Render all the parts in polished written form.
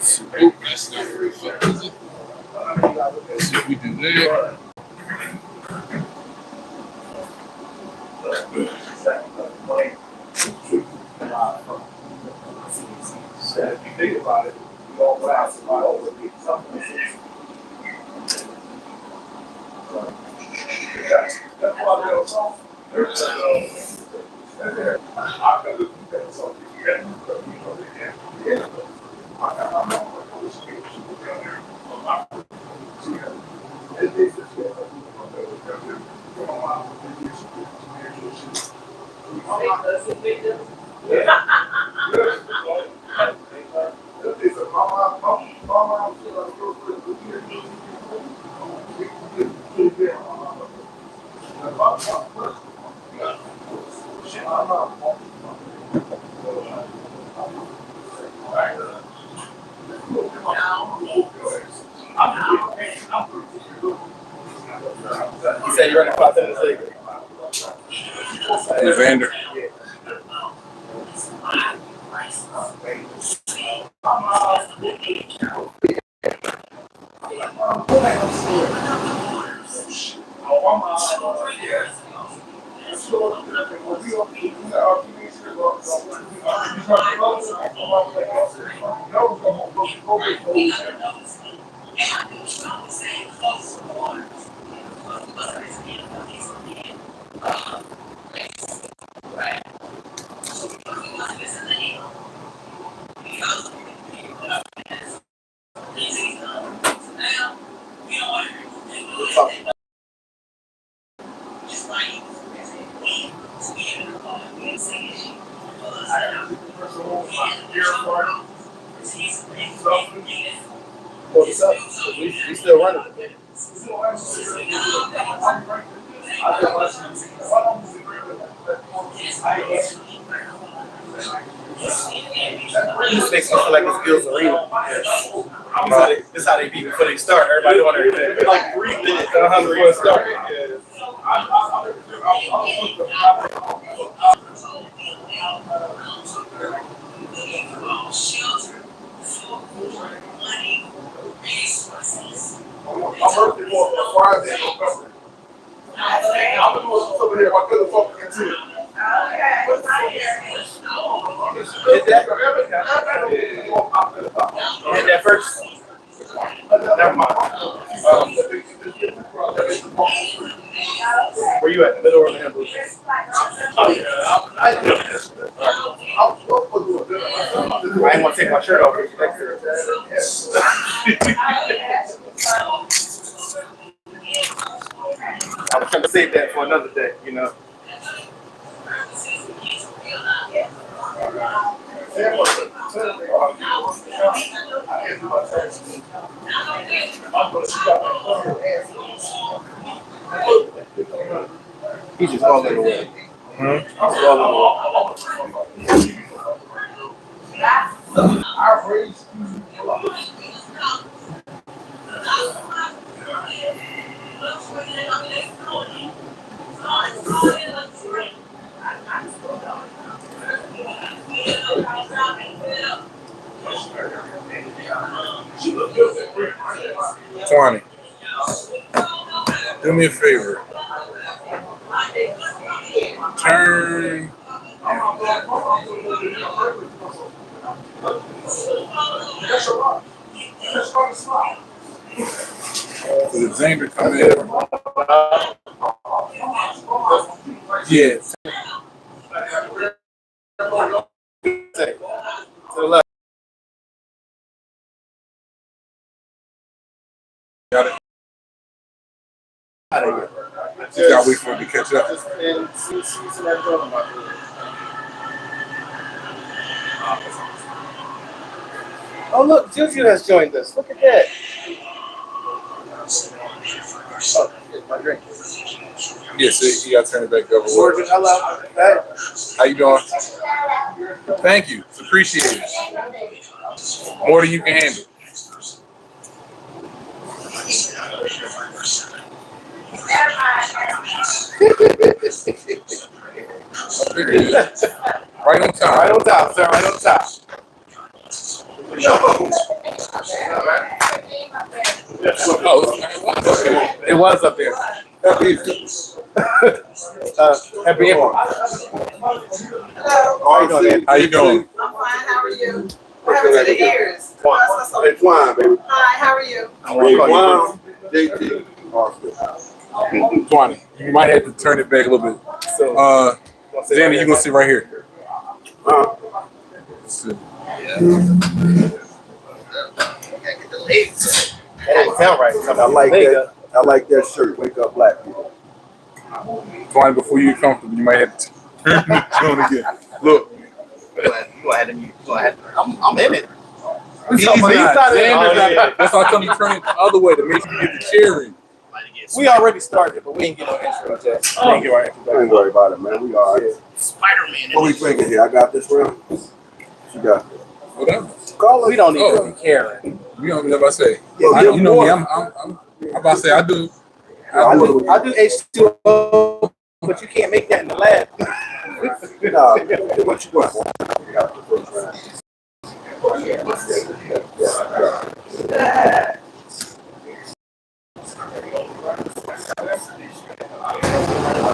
That's not very fun, is it? Let's see if we do that. If you think about it, you don't last a while over the something. That's why they don't talk. There's I got to do that something. You said you're running 5 minutes late. Evander. What's up? We still running. This makes me feel like it's Gil's Arena. This is how they beat before they start. Everybody doing everything. Like 3 minutes before they start. I'm working for Friday. I'm over here. My cousin fucking into it. Hit that first. Never mind. Where you at? The middle or the handle? I ain't want to take my shirt off. I was trying to save that for another day, you know. He's just all in the way. Twani, do me a favor. Turn. Did Xander come in? Yeah. To the left. Got it. Out of here. Just gotta wait for it to catch up. And see that drum about it. Oh look, Juju has joined us. Look at that. Oh, here's my drink. Yes, you gotta turn it back over. Morgan, hello. Hey. How you doing? Thank you. It's appreciated. More than you can handle. Right on time. Right on top, sir. Right on top. No. Oh, It was up there. Happy April. How you doing, man? how you doing? I'm fine. How are you? What happened to the ears? Hey, Twine, baby. Hi, how are you? Hey, Twine. JT. Austin. 20. You might have to turn it back a little bit. Danny, you gonna sit right here. Let's see. That didn't sound right. I like that. I like that shirt. Wake up, black people. 20, before you get comfortable, you might have to turn it on again. Look. Go ahead. I'm in it. He's not in it. That's why I tell you turn it the other way to make sure you get the cheering. We already started, but we ain't get no intro yet. We ain't get our intro. Don't worry about it, man. We all right. Spider-Man. What we drinking here? I got this round. What you got? Whatever. Call We don't need to be caring. You know what I say. Yeah, You know me. I'm about to say I do. I do H2O, but you can't make that in the lab. Nah, what you want? I got the first round.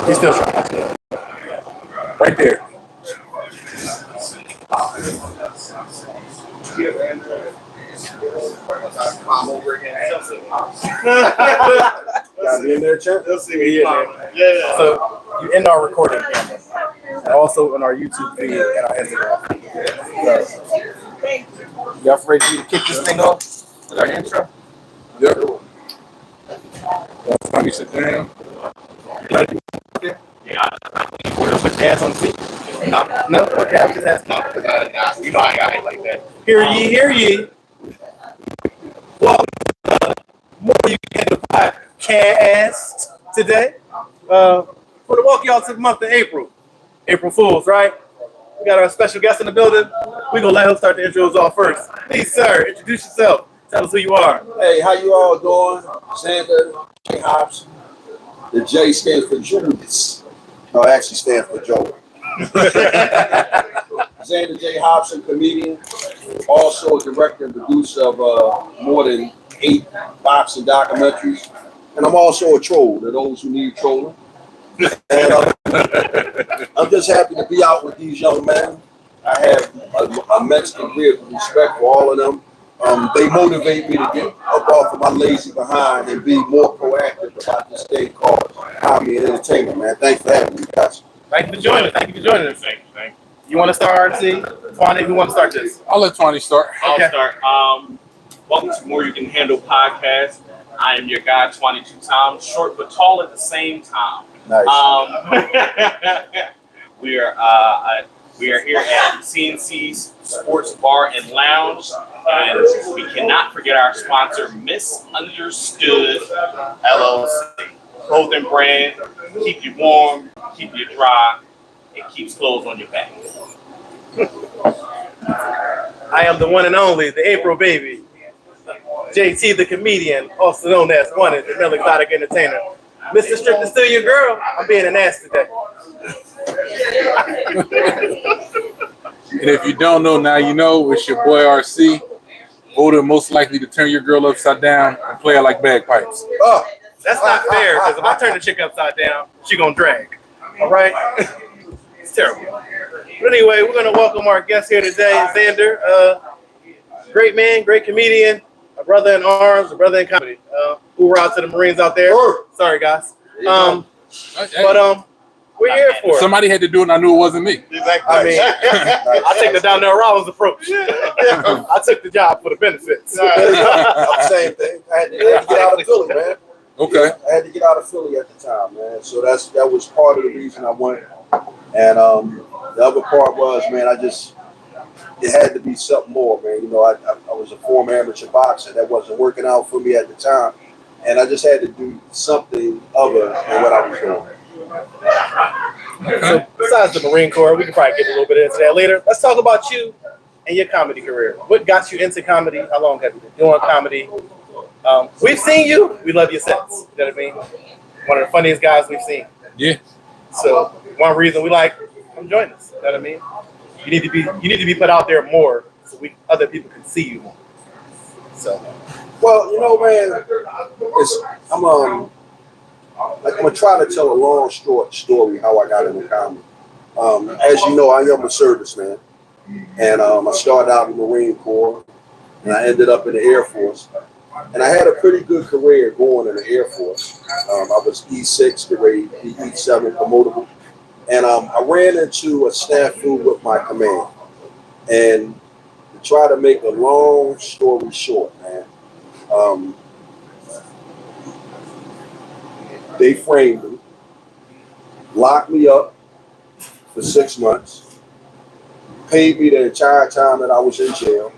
He's still trying. Right there. Got me in there, champ? Yeah. So you end our recording camera, and also in our YouTube feed and our Instagram. So, y'all ready to kick this thing off with our intro? Yep. Last time you sit down. Dance on the feet. No, okay, I'm just asking. You know I got it like that. Hear ye, hear ye. Well, more you can the podcast today. For the walk y'all to the month of April. April Fools, right? We got our special guest in the building. We're gonna let him start the intros off first. Please, sir, introduce yourself. Tell us who you are. Hey, how you all doing? Xander J. Hobson. The J stands for Judas. No, it actually stands for Joe. Xander J. Hobson, comedian, also a director and producer of more than 8 boxing documentaries. And I'm also a troll, to those who need trolling. And I'm just happy to be out with these young men. I have a immense degree of respect for all of them. They motivate me to get up off of my lazy behind and be more proactive about this thing called comedy and entertainment, man. Thanks for having me, guys. Thank you for joining us. Thank you for joining us. Thank you. You want to start, RC? Twani, who want to start this? I'll let 20 start. I'll Okay. start. Welcome to More You Can Handle podcast. I am your guy, 22 Tom, short but tall at the same time. Nice. We are here at CNC's Sports Bar and Lounge, and we cannot forget our sponsor, Misunderstood LLC. Clothing brand, keep you warm, keep you dry, and keeps clothes on your back. I am the one and only, the April baby. JT the comedian, also known as One the Mel Exotic Entertainer. Mr. Strip to Steal Your Girl, I'm being an ass today. And if you don't know, now you know. It's your boy RC. Voted most likely to turn your girl upside down and play her like bagpipes. Oh, That's not fair, because if I turn the chick upside down, she gonna drag. All right? It's terrible. But anyway, we're gonna welcome our guest here today, Xander. Great man, great comedian, a brother in arms, a brother in comedy. Hoorah to the Marines out there. Sorry, guys. But we're here for it. Somebody had to do it, and I knew it wasn't me. I mean, I take the Donnell Rollins approach. I took the job for the benefits. same thing. I had to get out of Philly, man. Okay. I had to get out of Philly at the time, man. So that was part of the reason I went. And the other part was, man, it had to be something more, man. You know, I was a former amateur boxer. That wasn't working out for me at the time. And I just had to do something other than what I was doing. So besides the Marine Corps, we can probably get a little bit into that later. Let's talk about you and your comedy career. What got you into comedy? How long have you been doing comedy? We've seen you. We love your sets. You know what I mean? One of the funniest guys we've seen. Yeah. So one reason we like, come join us. You know what I mean? You need to be put out there more so other people can see you more. So Well, you know, man, I'm gonna try to tell a long short story how I got into comedy. As you know, I am a serviceman, and I started out in the Marine Corps, and I ended up in the Air Force, and I had a pretty good career going in the Air Force. I was E6 grade, E7 promotable, and I ran into a snafu with my command. And to try to make a long story short, man, they framed me, locked me up for 6 months, paid me the entire time that I was in jail,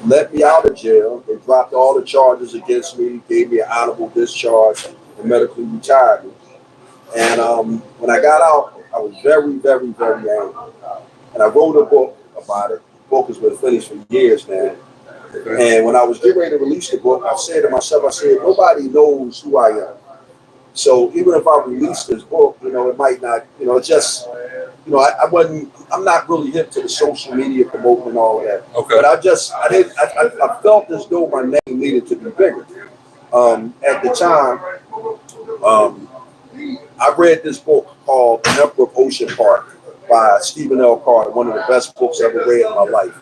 let me out of jail. They dropped all the charges against me, gave me an honorable discharge, and medically retired me. And when I got out, I was very, very, very angry. And I wrote a book about it. The book has been finished for years now. And when I was getting ready to release the book, I said to myself, nobody knows who I am. So even if I release this book, it might not, it's just, I'm not really hip to the social media promoting and all of that. Okay. But I felt as though my name needed to be bigger. At the time, I read this book called The Emperor of Ocean Park by Stephen L. Carter, one of the best books I ever read in my life.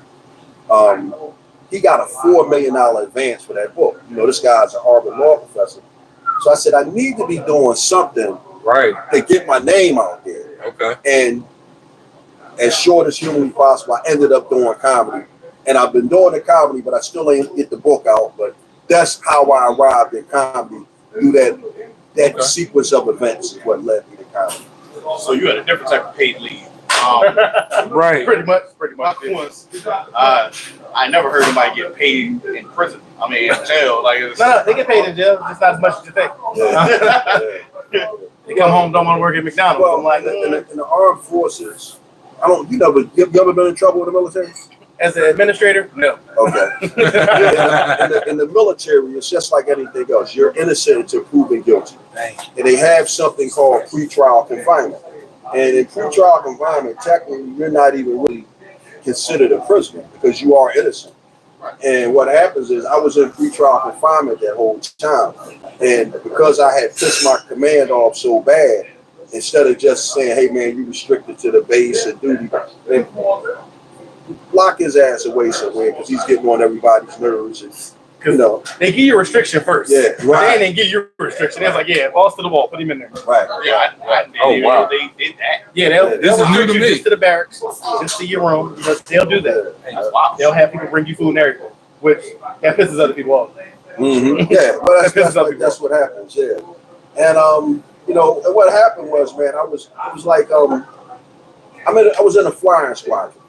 He got a $4 million advance for that book. This guy's a Harvard law professor. So I said, I need to be doing something to get my name out there. Okay. And as short as humanly possible, I ended up doing comedy. And I've been doing the comedy, but I still ain't get the book out. But that's how I arrived in comedy, through that sequence of events is what led me to comedy. So you had a different type of paid leave. Right. pretty much. I never heard anybody get paid in prison. I mean, in jail. No, they get paid in jail, just not as much as you think. Yeah. They come home, don't want to work at McDonald's. Well, I'm like, in the armed forces, you ever been in trouble in the military? as an administrator, no. Okay. in the military, it's just like anything else. You're innocent until proven guilty. And they have something called pretrial confinement. And in pretrial confinement, technically, you're not even really considered a prisoner because you are innocent. And what happens is I was in pretrial confinement that whole time. And because I had pissed my command off so bad, instead of just saying, hey, man, you restricted to the base and duty, and lock his ass away somewhere because he's getting on everybody's nerves. And, They give you a restriction first. Yeah, right. Then they give you a restriction. It's like, yeah, balls to the wall, put him in there. Right. Yeah, I didn't even know they did that. Yeah, they'll This is new restrict to you me. just to the barracks, just to your room. They'll do that. Wow. They'll have people bring you food and everything, which that pisses other people off. Mm-hmm. Yeah, but that's what happens. Yeah, and and what happened was, man, I was in a flying squadron.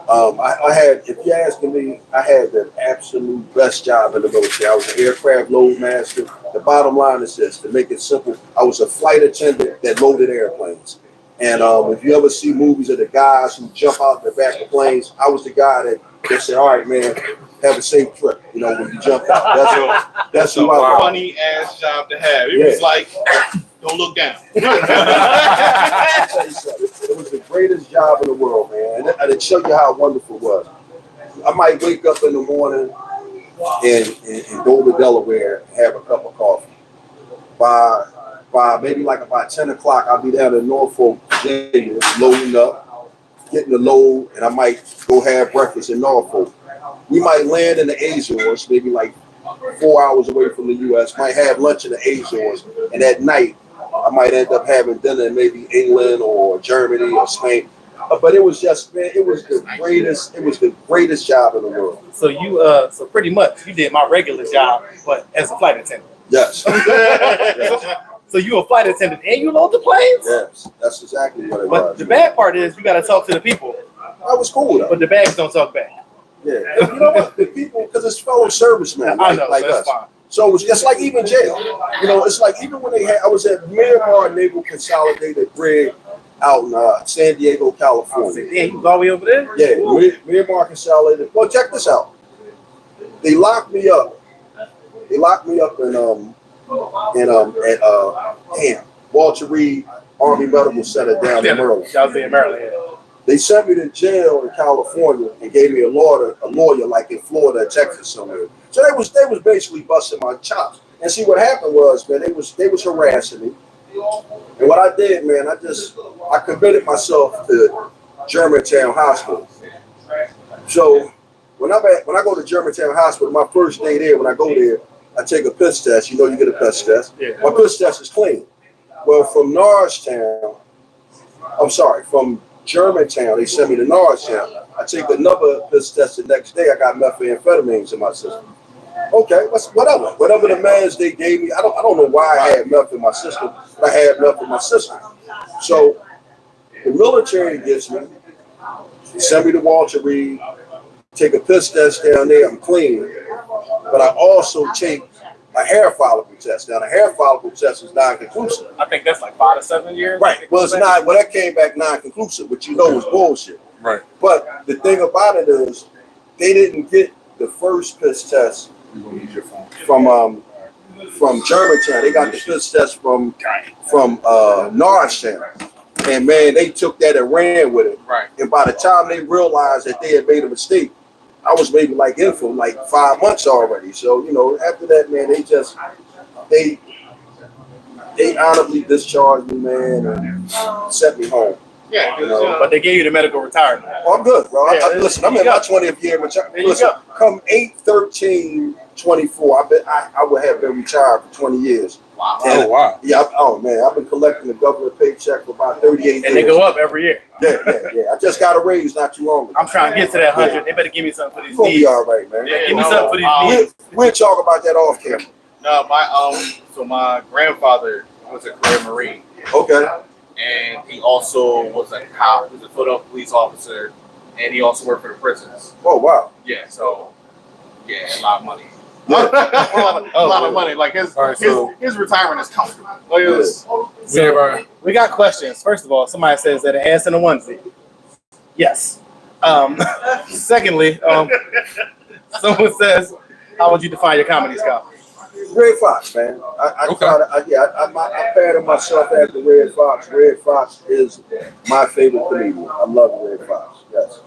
I had, if you're asking me, I had the absolute best job in the military. I was an aircraft load master. The bottom line is this: to make it simple, I was a flight attendant that loaded airplanes. And if you ever see movies of the guys who jump out the back of planes, I was the guy that said, "All right, man, have a safe trip." When you jump out, that's who I was. Funny ass job to have. It was like, don't look down. I'll tell you something. It was the greatest job in the world, man. And to show you how wonderful it was, I might wake up in the morning and go to Delaware and have a cup of coffee. By maybe like about 10 o'clock, I'll be down in Norfolk, Virginia, loading up, getting the load, and I might go have breakfast in Norfolk. We might land in the Azores, maybe like 4 hours away from the U.S., might have lunch in the Azores, and at night, I might end up having dinner in maybe England or Germany or Spain. But it was just, man, it was the greatest job in the world. So so pretty much you did my regular job, but as a flight attendant. Yes. So you a flight attendant and you load the planes? Yes, that's exactly what it But was. the bad part is you got to talk to the people, I was cool though. but the bags don't talk back. Yeah. You know what? The people, because it's fellow servicemen I know, like that's us. fine. So it's just like even jail. It's like even when I was at Miramar Naval Consolidated Brig out in San Diego, California. Yeah, he was all the way over there? Yeah, Miramar Consolidated. Well, check this out. They locked me up. They locked me up at Walter Reed Army Medical Center down in Maryland. I was in Maryland, yeah. They sent me to jail in California and gave me a lawyer like in Florida, Texas somewhere. So they was basically busting my chops. And see what happened was, man, they was harassing me. And what I did, man, I committed myself to Germantown Hospital. So when I go to Germantown Hospital, my first day there, when I go there, I take a piss test. You know, you get a piss test. Yeah. My piss test is clean. Well, from Germantown, they sent me to Norristown. I take another piss test the next day. I got methamphetamines in my system. Okay, whatever the meds they gave me. I don't know why I had meth in my system, but I had meth in my system. So the military gets me, they send me to Walter Reed, take a piss test down there. I'm clean, but I also take a hair follicle test. Now the hair follicle test is non-conclusive. I think that's like 5 to 7 years. Right. Well, it's not. Well, that came back non-conclusive, which you know is bullshit. Right. But the thing about it is, they didn't get the first piss test You're gonna use your phone. from Germantown. They got the piss test from Norristown. And man, they took that and ran with it. Right. And by the time they realized that they had made a mistake, I was maybe like in for like 5 months already. So, you know, after that, man, they honorably discharged me, man, and sent me home. Yeah, but they gave you the medical retirement. Oh, I'm good, bro. Yeah, Listen, I'm in my 20th year, but listen, come 8/13/24, I bet I would have been retired for 20 years. Wow. And, Oh wow. yeah, oh man, I've been collecting the government paycheck for about 38 years. And they go up every year. Yeah. I just got a raise not too long ago. I'm trying to get to that 100. They better give me something for these You're gonna be knees. all right, man. Yeah, Give me something for these knees. We'll talk about that off camera. No, my grandfather was a career Marine, Okay. and he also was a cop, he was a Philadelphia police officer, and he also worked for the prisons. Oh wow. Yeah, so yeah, a lot of money. Yeah. a lot of money. Like All right, so- his retirement is comfortable. Like it was- We have our We got questions. First of all, somebody says that an ass in a onesie. Yes. Secondly, someone says, how would you define your comedy style? Red Fox, man. Okay. I patterned myself after Red Fox. Red Fox is my favorite comedian. I love Red Fox. Yes.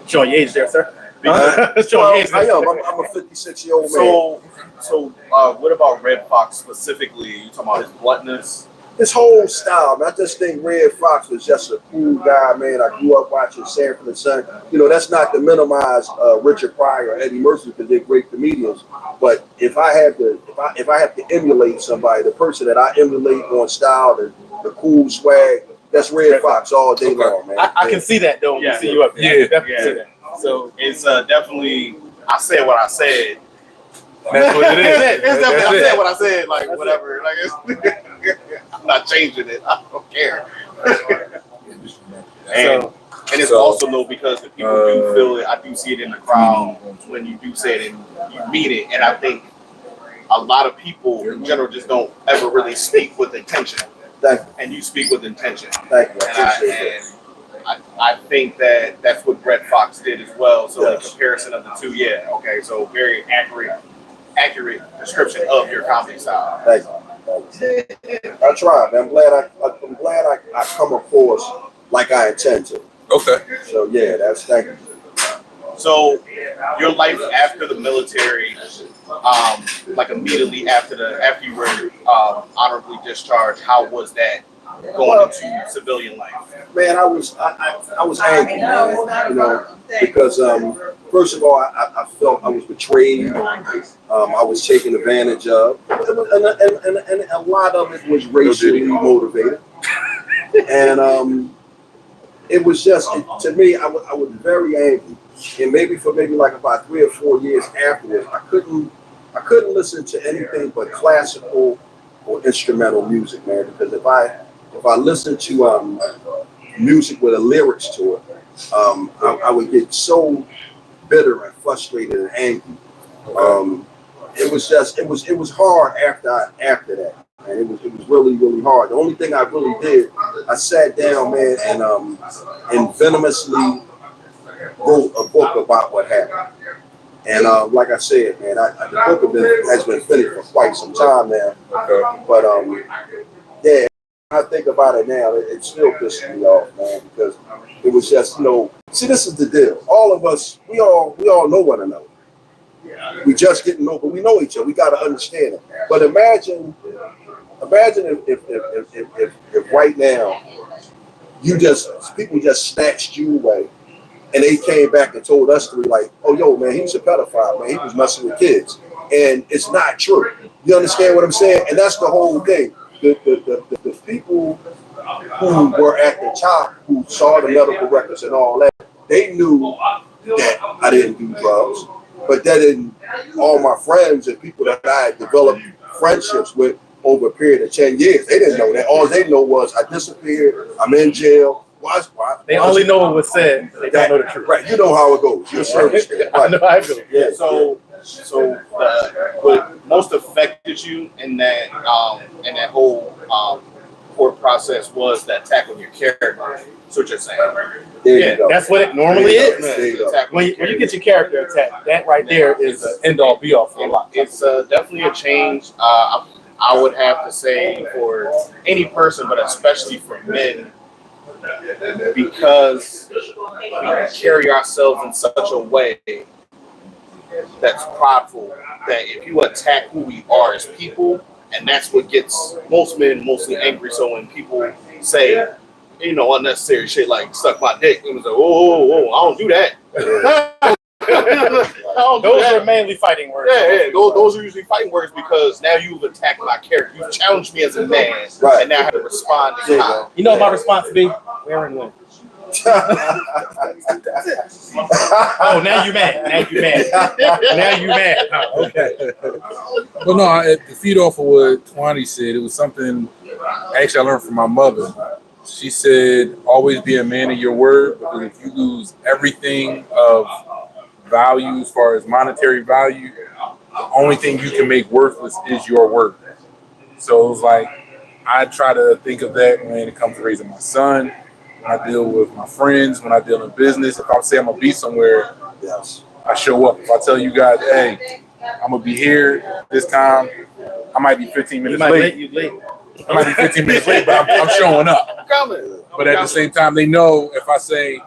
Showing your age there, sir. Huh? Showing your age I there. am. I'm a 56-year-old man. So what about Red Fox specifically? You talking about his bluntness? His whole style, man. I just think Red Fox was just a cool guy, man. I grew up watching Sanford and Son. You know, that's not to minimize Richard Pryor or Eddie Murphy because they're great comedians. But if I have to emulate somebody, the person that I emulate on style, the cool swag, that's Red Fox all day long, man. I can see that though when we see you up there. Yeah. I can definitely see that. So it's definitely, I said what I said. That's what it is. It's definitely, That's I it. said what I said, like whatever. Like it's, I'm not changing it. I don't care. And it's also low because the people do feel it. I do see it in the crowd when you do say it and you mean it. And I think a lot of people in general just don't ever really speak with intention. Thank you. And you speak with intention. Thank you. I appreciate that. I think that that's what Brett Fox did as well. So Yes. the comparison of the two, yeah, okay. So very accurate description of your comedy style. Thank you. I tried, man. I'm glad I come across like I intend to. Okay. So yeah, thank you. So your life after the military, like immediately after you were honorably discharged, how was that going into civilian life? Man, I was angry, man, you know, because first of all, I felt I was betrayed. I was taken advantage of, and a lot of it was racially motivated. And it was just, to me, I was very angry. And maybe like about 3 or 4 years afterwards, I couldn't listen to anything but classical or instrumental music, man. Because if I listened to music with a lyrics to it, I would get so bitter and frustrated and angry. It was hard after that. And it was really, really hard. The only thing I really did, I sat down, man, and venomously wrote a book about what happened. And like I said, man, the book has been finished for quite some time now. Okay. But yeah, I think about it now, it still pisses me off, man, because It was just, see, this is the deal. All of us, we all know one another. We just get to know, but we know each other. We got to understand it. But imagine if right now people just snatched you away, and they came back and told us three like, oh, yo, man, he was a pedophile, man. He was messing with kids, and it's not true. You understand what I'm saying? And that's the whole thing. The people who were at the top, who saw the medical records and all that, they knew that I didn't do drugs. But that didn't, all my friends and people that I had developed friendships with over a period of 10 years, they didn't know that. All they know was I disappeared, I'm in jail. Why? They only know what was said. They don't know the truth. Right. You know how it goes. Your service. Right. I know how it goes. Yeah. So what most affected you in that whole court process was the attack on your character. That's what you're saying. There you go. That's what it normally is. There you go. When you get your character attacked, that right there is an end all be all for a lot. It's definitely a change. I would have to say for any person, but especially for men, because we carry ourselves in such a way that's prideful that if you attack who we are as people, and that's what gets most men mostly angry. So when people say, unnecessary shit like suck my dick, it was like, whoa, I don't do that. Those are mainly fighting words. Yeah. Those are usually fighting words because now you've attacked my character. You've challenged me as a man, Right. and now I have to respond to how. You know what my response be? Where and when? Oh, now you mad. Now you mad. Oh, okay. But no, to feed off of what Twani said, it was something actually I learned from my mother. She said, always be a man of your word, because if you lose everything of value as far as monetary value, the only thing you can make worthless is your word. So it was like, I try to think of that when it comes to raising my son, when I deal with my friends, when I deal in business. If I say I'm going to be somewhere, Yes. I show up. If I tell you guys, hey, I'm going to be here this time, I might be 15 You minutes might late. you late. I might be 15 minutes late, but I'm showing up. But at the same time, they know if I say,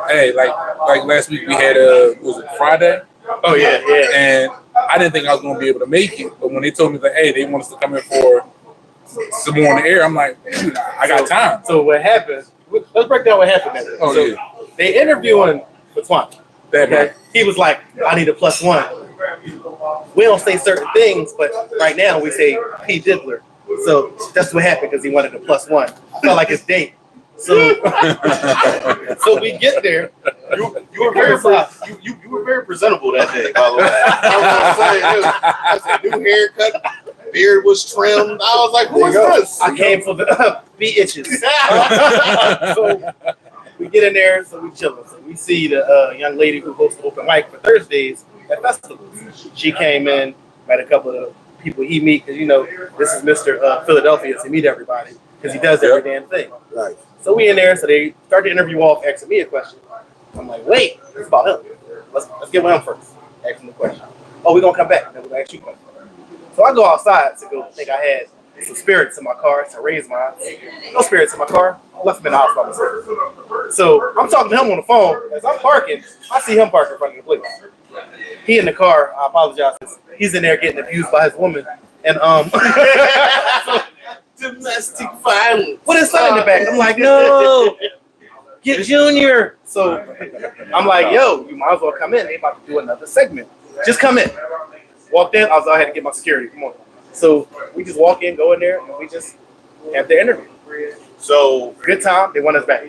hey, like last week we had was it Friday? Oh yeah. And I didn't think I was going to be able to make it. But when they told me that, hey, they want us to come in for some more on the air, I'm like, dude, I got time. So what happened? Let's break down what happened there. Oh, so yeah. They interviewing Fatwan. That Okay. He was like, I need a +1. We don't say certain things, but right now we say P. Diddler. So that's what happened because he wanted a +1. I felt like his date. So we get there. You were very presentable that day, by the way. I was saying, new haircut, beard was trimmed. I was like, who is this? I came for the B itches. So we get in there, so we chilling. So we see the young lady who hosts the open mic for Thursdays at festivals. She came in, met a couple of people he meet, because this is Mr. Philadelphia, so he meet everybody because he does every damn thing. Right. So we in there, so they start the interview off asking me a question. I'm like, wait, it's about him. Let's get with him first. Ask him the question. Oh, we're gonna come back, then we're gonna ask you a question. So I go outside to go think I had some spirits in my car to raise mine. No spirits in my car. I left him in the house by myself. So I'm talking to him on the phone. As I'm parking, I see him parking in front of the place. He in the car, I apologize. He's in there getting abused by his woman. And so, Domestic violence. with his son in the back. I'm like, no, get Junior. So I'm like, yo, you might as well come in. They about to do another segment. Just come in. Walked in. I had to get my security. Come on. So we just walk in, go in there, and we just have the interview. So Good time. They want us back.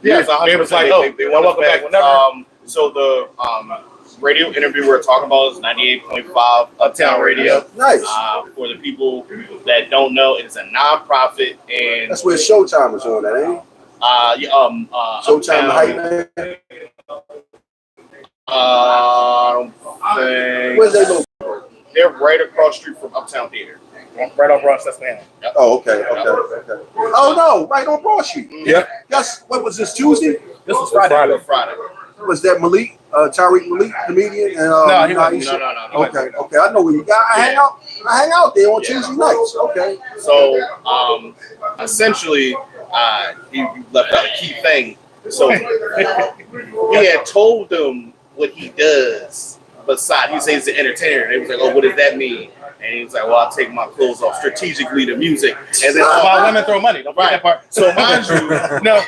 yeah, They was like, oh, they well, want welcome us back whenever. So the radio interview we're talking about is 98.5 Uptown Radio. Nice. For the people that don't know, it is a nonprofit, and That's where Showtime is on that, ain't it? Showtime, the Uptown, hype man. I don't think Where's they go? they're right across the street from Uptown Theater. Right off Bronx, that's man. Oh, okay. Oh no, right on Broad Street. Yep. Yes. What was this, Tuesday? This was Friday. Friday. Was that Malik, Tariq Malik, comedian? And, No, he wasn't. No. Okay. I know where you got. I hang out there on Tuesday nights. Okay. So essentially, you left out a key thing. So we had told them what he does. Besides, he says he's an entertainer. And they was like, "Oh, what does that mean?" And he was like, "Well, I'll take my clothes off strategically to music." And then About women throw money. Don't forget that part. So mind you, No.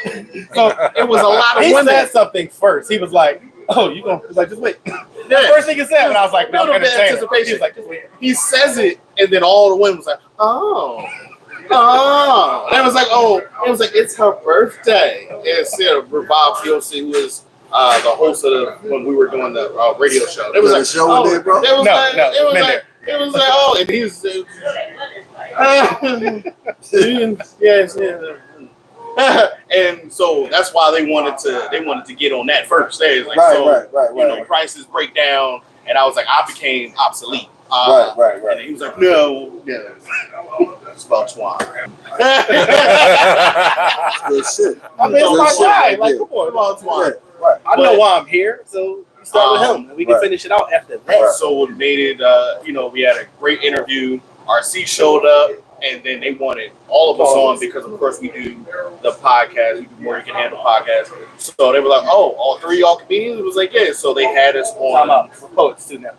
So it was a lot of he women. said something first. He was like, "Oh, you gonna?" He's like, "Just wait." Yeah. First thing he said, and I was like, "No, Little bit of entertainer." anticipation. He was like, "Just wait." He says it, and then all the women was like, "Oh, oh." And it was like, "Oh," it was like, "It's her birthday." And Sarah Revive POC, who was the host of when we were doing the radio show. It was like, show "Oh," there, bro? it was No, like, no, it was men like, it was like, "Oh," and he was, yes, yeah. And so that's why they wanted to get on that first. They was like, Right. you know, prices break down, and I was like, I became obsolete. Right. And he was like, no, it's about twine. Good shit. I mean, it's Good my shit guy. right Like, there. come on. About twine. Right. I know why I'm here, so you start with him, and we can Right. finish it out after that. So it made it, you know, we had a great interview. RC showed up, and then they wanted all of us on because, of course, we do the podcast. We do More You Can Handle podcast. So they were like, oh, all three of y'all comedians? It was like, yeah. So they had us Time on. out. We're poets too now.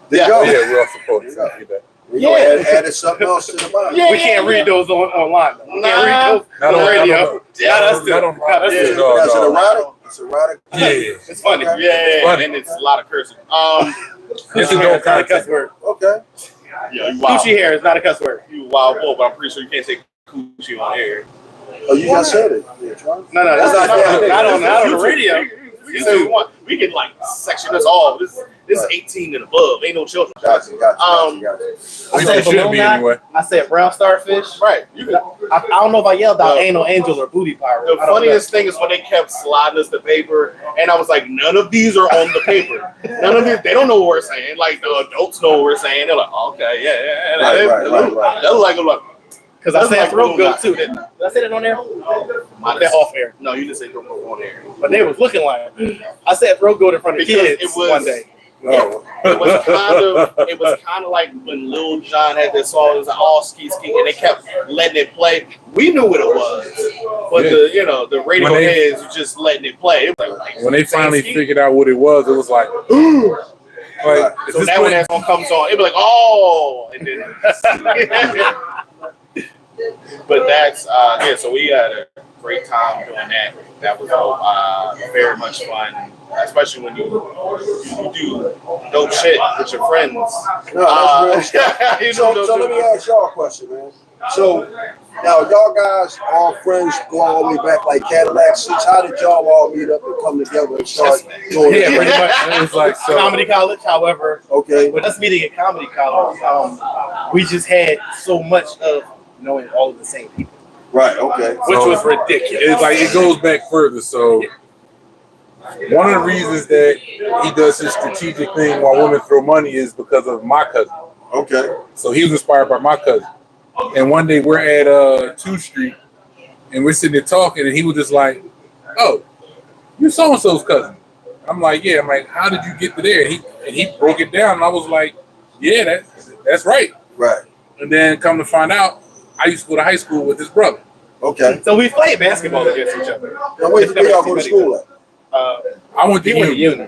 There you Oh, go. yeah, we're all supported. I get that. We gonna add something else to the bottom. Yeah. We can't read those online. Though. We can't read Nah. those Not on the on radio. Yeah, that's not on Not us Yeah, too. No, that's no. an erotic. It's erotic. Yeah. It's funny. Okay. Yeah, Funny. and it's a lot of cursing. It's Coochie a hair no is not a cuss content. word. Okay. Yeah, you wild. Coochie hair is not a cuss word. You wild boy, but I'm pretty sure you can't say coochie on air. Oh, you just said it. Yeah, Charlie. No, that's not on the radio. We can say we want. We can like section us all. This is 18 and above. Ain't no children. Gotcha. We said should balloon be knot. anyway. I said brown starfish. Right. You can. I don't know if I yelled out anal angel or booty pirate. The I don't know. funniest thing is when they kept sliding us the paper, and I was like, none of these are on the paper. None of these. They don't know what we're saying. Like the adults know what we're saying. They're like, okay, yeah. Right. They look like. Because I That's said like throat balloon goat knot. too, didn't I? Did I say that on there? I said No, off air. you didn't say don't go on air. But they was looking like I said throat goat in front of Because kids it was- one day. Oh. It was kind of like when Lil Jon had this song. It was like, all ski, and they kept letting it play. We knew what it was, but the radio When they- heads was just letting it play. It was like When they finally ski. figured out what it was like, is So this now when what- that song comes on, it'd be like, oh, and then. But that's so we had a great time doing that. That was very much fun, especially when you do dope shit with your friends. No, that's real stuff. You So know, let me ask y'all a question, man. So now y'all guys, all friends, go all the way back like Cadillac Seats. How did y'all all meet up and come together and start doing Yeah, it? pretty much. It was like so. Comedy college, however, Okay. with us meeting at comedy college, we just had so much of knowing all of the same people, Right. Okay. which was ridiculous. It's like it goes back further. So one of the reasons that he does his strategic thing while women throw money is because of my cousin. Okay. So he was inspired by my cousin. And one day we're at 2 Street and we're sitting there talking and he was just like, oh, you're so-and-so's cousin. I'm like, yeah. I'm like, how did you get to there? And he broke it down and I was like, yeah, that's right. Right. And then come to find out, I used to go to high school with his brother. Okay. So we played basketball against each other. Now where y'all go to school at? I went to He went to Uni. uni.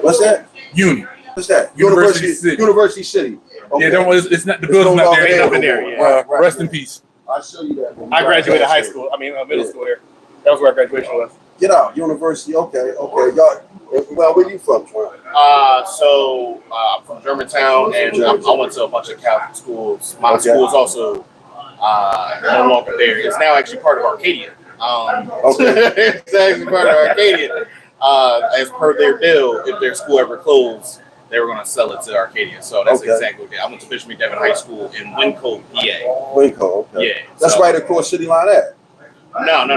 What's that? Uni. What's that? University City. University City. Okay. Yeah, it's not the It's building's no not longer there. there. Ain't nothing there, yeah. Right. Rest in peace. I'll show you that. I graduated high school. Middle school there. That was where graduation was. Get out. University. Okay. Y'all. Well, where you from, Troy? So I'm from Germantown, and I went to a bunch of Catholic schools. My Okay. school is also no longer there. It's now actually part of Arcadia. Okay. It's actually part of Arcadia. As per their deal, if their school ever closed, they were going to sell it to Arcadia. So that's Okay. exactly what they did. I went to Bishop McDevitt High School in Wyncote, PA. Winco. Okay. Yeah. That's so- right across city line at. No.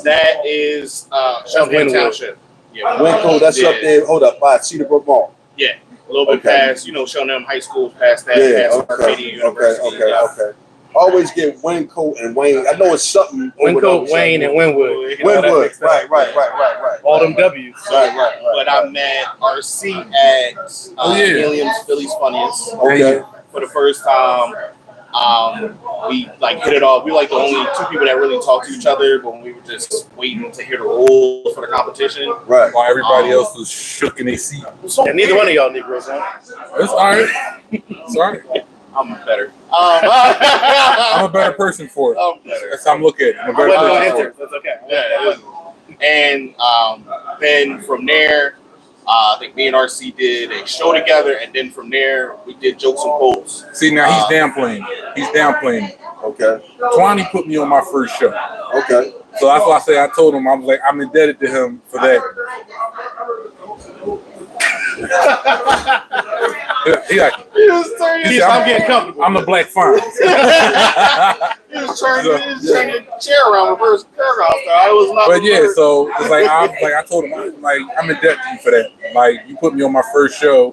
That is Shelbyville Wynwood. Township. Yeah. Winco. That's Yeah. up there. Hold up by Cedarbrook Mall. Yeah. A little bit Okay. past, Shelnham High School, past that, Yeah. past Arcadia Okay. University. Yeah. Okay. Always get Winco and Wayne. I know it's something. over Wyncote, there. Wayne, and Wynwood. You know, that Winwood. makes sense. Right. All them W's. Right. But I met RC at Oh, yeah. Williams Philly's Funniest Okay. for the first time. We like hit it off. We like the only two people that really talk to each other, but when we were just waiting to hear the rules for the competition. Right. While everybody else was shook in their seat. And neither one of y'all Negroes, huh? It's all right. It's all right. I'm better. I'm a better person for it. I'm better. That's how I'm looking at it. I'm a I better wasn't gonna person for answer. it. That's okay. Yeah, and then from there, I think me and RC did a show together, and then from there we did jokes and quotes. See, now he's downplaying. He's downplaying. Okay. Twani put me on my first show. Okay. So that's why I say I told him, I was like, I'm indebted to him for that. He like, I'm getting comfortable. I'm the Black Fonz. He was turning the chair around reverse paragraph. I was not. But yeah, so it's like I told him, I'm indebted to you for that. Like you put me on my first show,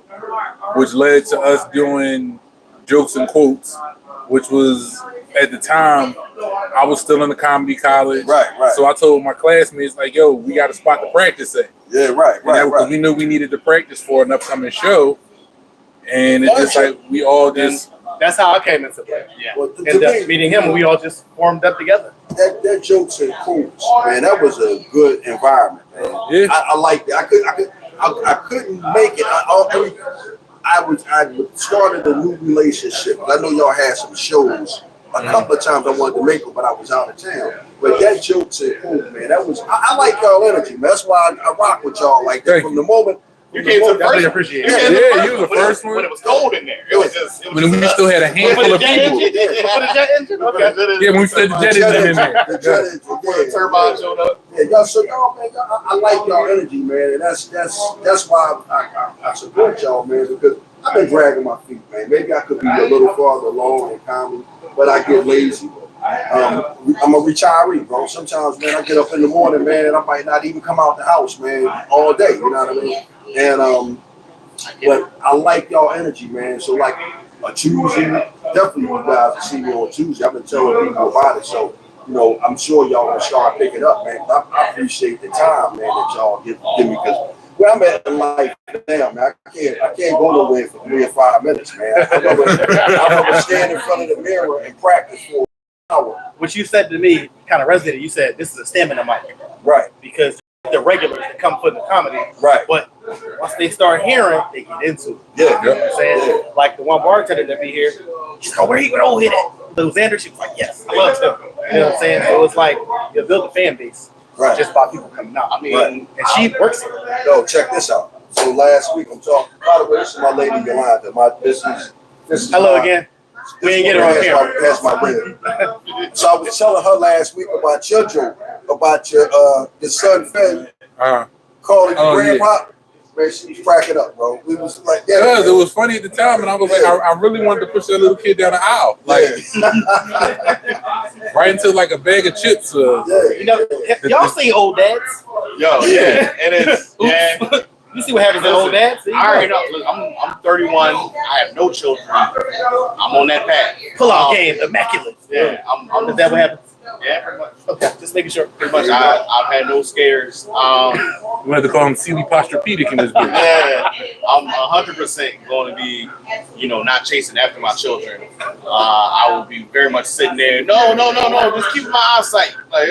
which led to us doing jokes and quotes, which was at the time I was still in the comedy college. Right. So I told my classmates like, yo, we got a spot to practice at. Yeah, right. Because we knew we needed to practice for an upcoming show. And it's just like we all just That's how I came into play. Yeah. Well, to Ended me, up meeting him, and we all just formed up together. that jokes and quotes, man, that was a good environment, man. yeah. I liked it. I couldn't make it. I started a new relationship. I know y'all had some shows. A couple of times I wanted to make them, but I was out of town. But that jokes and quotes, man, that was. I like y'all energy, man. That's why I rock with y'all like that. Thank From the moment. You came to the Definitely first. appreciate Yeah, it. you was the first one. When it was cold in there. It was just. When we still had a handful of people. For the jet engine? Okay. Yeah, when we said the jet engine in there. The jet engine, Before the turbine showed up. Yeah, y'all, so y'all, man, I like y'all energy, man, and that's why I support y'all, man, because I've been dragging my feet, man. Maybe I could be a little farther along in comedy, but I get lazy. I'm a retiree, bro. Sometimes, man, I get up in the morning, man, and I might not even come out the house, man, all day. You know what I mean? And but I like y'all energy, man. So like a Tuesday, definitely you guys will see me on Tuesday. I've been telling people about it, so. You know, I'm sure y'all will start picking up, man. I appreciate the time, man, that y'all give me because where I'm at in life now, man, I can't go nowhere for 3 or 5 minutes, man. I'd rather stand in front of the mirror and practice for an hour. What you said to me kind of resonated. You said this is a stamina mic. Right, Because the regulars that come for the comedy, right. but once they start hearing, they get into it. Yeah, You know what I'm saying? Like the one bartender that be here, she's like, where he go hit it? Little Xander, she was like, yes, I love him. You know what I'm saying? So it's like you build a fan base Right. just by people coming out. I mean, Right. and she works it. Yo, check this out. So last week I'm talking. By the way, this is my lady Yolanda. This is Hello my- again. We this ain't get her on woman camera. has my rib. So I was telling her last week about your joke, about your son Fed calling you Oh, yeah. grandpa. Man, she was cracking up, bro. We was like, yeah, Because it was funny at the time, and I was like, I really wanted to push that little kid down the aisle, like right into like a bag of chips. You know, y'all seen old dads? Yo, yeah. And it's. Yeah. You see what happens to old dads? I already know. Look, I'm 31. I have no children. I'm on that path. Pull out game, immaculate. Yeah, I'm Is that what happens? Yeah, pretty much. Okay, just making sure. Pretty much. I've had no scares. We had to call him Sealy Posturepedic in this bitch. Yeah, I'm 100% going to be, not chasing after my children. I will be very much sitting there. No. Just keep my eyesight. Like,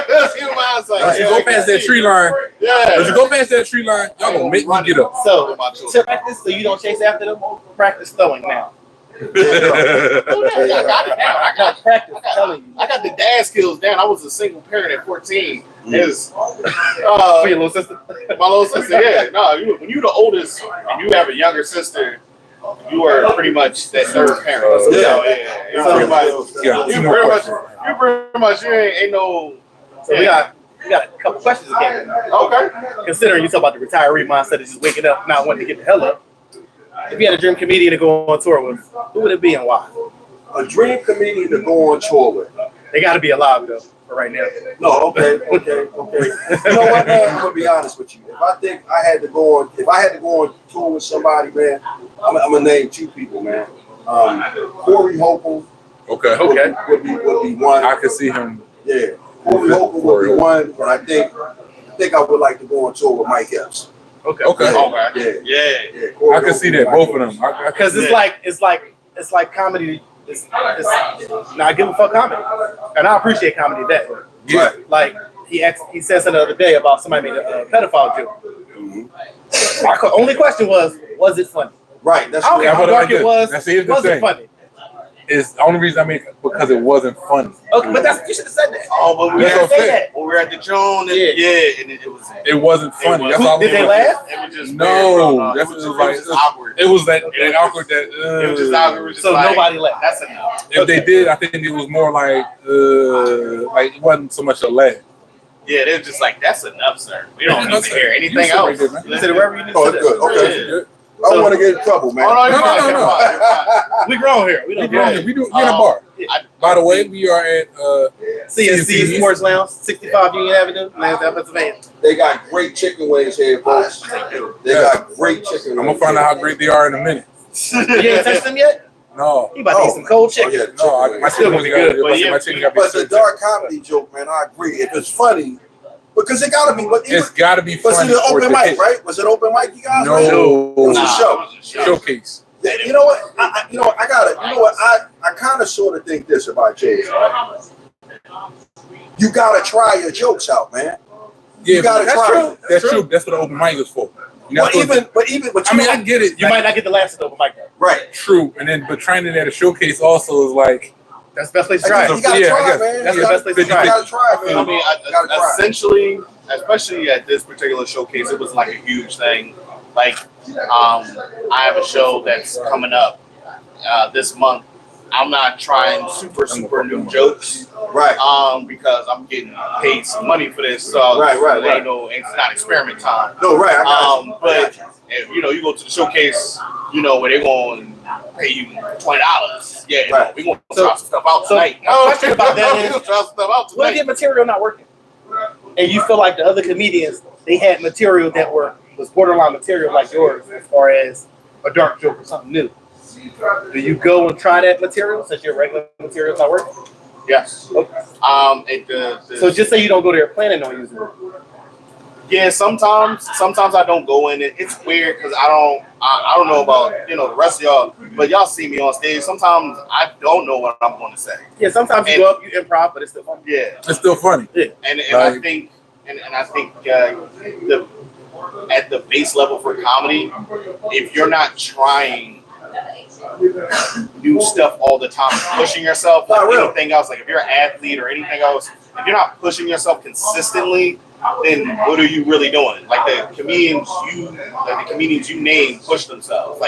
just keep my eyesight. Once you go past that tree line, Yeah. once you go past that tree line, y'all gonna make me get up. So, My children. to practice so you don't chase after them, practice throwing now. I got it down. I got Practice telling you. I got the dad skills down. I was a single parent at 14. Is For your little sister. my little sister? Yeah, no. When you're the oldest and you have a younger sister, you are pretty much that third parent. Yeah. You're pretty much. Yeah, You two more pretty much. You ain't no. So we got a couple questions that came in. Okay. Considering you talk about the retiree mindset of just waking up, not wanting to get the hell up. If you had a dream comedian to go on tour with, who would it be and why? A dream comedian to go on tour with. They got to be alive though, for right now. No, okay. You know what, man? I'm gonna be honest with you. If I had to go on tour with somebody, man, I'm gonna name 2 people, man. Corey Holcomb Okay. would be one. I could see him. Yeah, Corey Holcomb would be one, but I think I would like to go on tour with Mike Epps. Okay. Yeah. Yeah. Corey I can see that, Holcomb, both of them. Because it's like comedy it's not give a fuck comedy, and I appreciate comedy that way. Yeah. Like he said something the other day about somebody made a pedophile joke. My only question was it funny? Right. That's I don't care Yeah, how but dark like it was. this. Here's the Was it thing. funny? It's the only reason I made it because it wasn't funny. Okay, but you should have said that. Oh, but we That's were what I'm saying. when we were at the Joan, and, Yeah. and it was. It wasn't funny. It That's was- all. Did they laugh? It was just No, weird, that's it was, what just, it was it was just awkward. It was that was awkward. It was just awkward. It was just So like, nobody laughed. That's enough. If they did, I think it was more like it wasn't so much a laugh. Yeah, they were just like, that's enough, sir. We don't need to hear You anything sit right else. there, man. You said it wherever you need Oh, to it's sit. good. Okay. Good. I don't want to get in trouble, man. Oh, no, you're No, fine, no, you're no. fine, you're fine. We grown here. We We don't doing get it. We do. We're in a Um, bar. I- By the way, we are at CNC Sports Lounge, 65 Union Avenue, Lansdowne, Pennsylvania. They got great chicken wings here, folks. They got great chicken wings. I'm gonna find out how great they are in a minute. You ain't touched them yet? No, You about to eat some cold Oh, chicken. yeah, no, my chicken chicken wings. was good. But yeah, My chicken got to be But the served. dark comedy joke, man, I agree. If it's funny, because it gotta be. But It's got to be was funny it an for it open to mic, hit. right? Was it open mic, you guys? No. It was a Nah, show. it was a show. Showcase. Yeah, you know what? I got it. You know what? I kind of sort of think this about jokes, right? You gotta try your jokes out, man. Yeah, You gotta that's try true. it. That's true. That's what the open mic is for. You're not But supposed to- but I mean, I get it. You might not get the last of them like that. right. True, and then but trying it at a showcase also is like That's the best place to try You it. gotta Yeah, I try, guess. man. That's You the gotta- best place to You try it. gotta try, man. I mean, You gotta try. essentially, especially at this particular showcase, it was like a huge thing. Like, I have a show that's coming up this month. I'm not trying super new jokes, Right. because I'm getting paid some money for this. So Right. it ain't no, it's not experiment time. No, right. I got you. I But got you. if you go to the showcase, where they're going to pay you $20. Yeah, Right. we're going to So- try some stuff out so tonight. my question about that is- we're gonna try some stuff out What if tonight. your material not working? And you feel like the other comedians, they had material that was borderline material like yours as far as a dark joke or something new. Do you go and try that material since your regular material's not working? Yes. Okay. So just say you don't go there planning on using it. Yeah, sometimes I don't go in it. It's weird because I don't know about the rest of y'all, but y'all see me on stage. Sometimes I don't know what I'm going to say. Yeah, sometimes you And- go up, you improv, but it's still fun. Yeah, it's still funny. and I think at the base level for comedy, if you're not trying new stuff all the time, pushing yourself like Not real. anything else, like if you're an athlete or anything else, if you're not pushing yourself consistently, then what are you really doing? Like the comedians you name push themselves.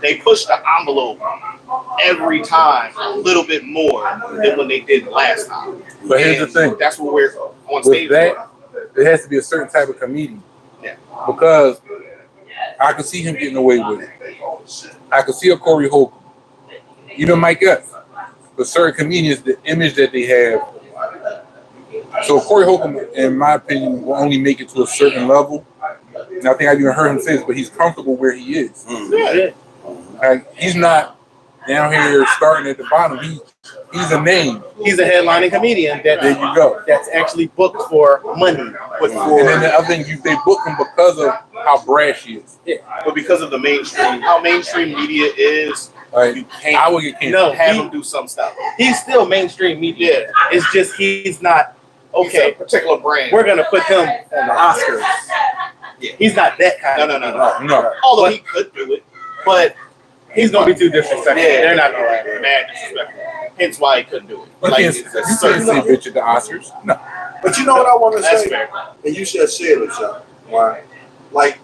They push the envelope every time a little bit more than when they did last time. But here's the And thing. that's what we're on With stage that, for. it has to be a certain type of comedian. Yeah. Because I could see him getting away with it. I could see a Corey Holcomb, even Mike F. But certain comedians, the image that they have. So Corey Holcomb, in my opinion, will only make it to a certain level. And I think I've even heard him say this, but he's comfortable where he is. Yeah. Like, he's not down here starting at the bottom. He's a name. He's a headlining comedian There you go. that's actually booked for money. But And then the other thing, they book him because of how brash he is. But because of the how mainstream media is, Like, you can't I would get canceled. No, have he- him do some stuff. He's still mainstream media. It's just he's not He's a okay. particular brand. We're gonna put him on the Oscars. Yeah. He's not that kind. No. No. Although he could do it, but He's gonna be too disrespectful. yeah, They're not gonna like be it. mad disrespectful. Hence why he couldn't do it. But Like, you it's a can't certain say bitch at the Oscars. No. But you know what I want to That's say? fair. And you said it, son. Why? Like,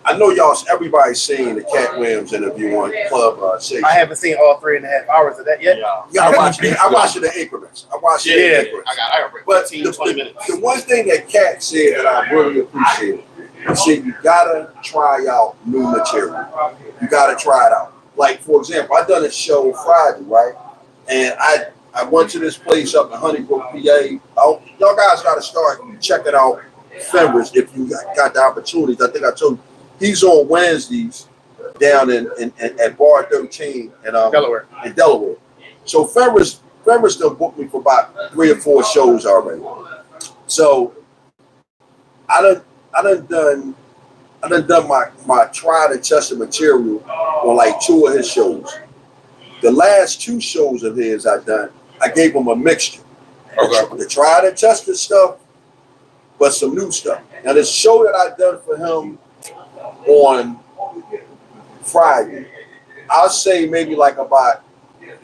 I know everybody's seen the Cat Williams interview on Club Six. I haven't seen all 3.5 hours of that yet. Yeah, I watched it in increments. I watched it in Yeah, increments. I got But 15, 20 minutes. the one thing that Cat said that I really appreciated, he said you gotta try out new material. You gotta try it out. Like, for example, I done a show Friday, right? And I went to this place up in Honeybrook, PA. Oh, y'all guys gotta start checking out Fenris if you got the opportunities. I think I told you he's on Wednesdays down at Bar 13 in Delaware. So Fenris done booked me for about 3 or 4 shows already. So I done my tried and tested material on like 2 of his shows. The last 2 shows of his I done, I gave him a mixture. Okay. The tried and tested stuff, but some new stuff. Now, this show that I done for him on Friday, I'll say maybe like about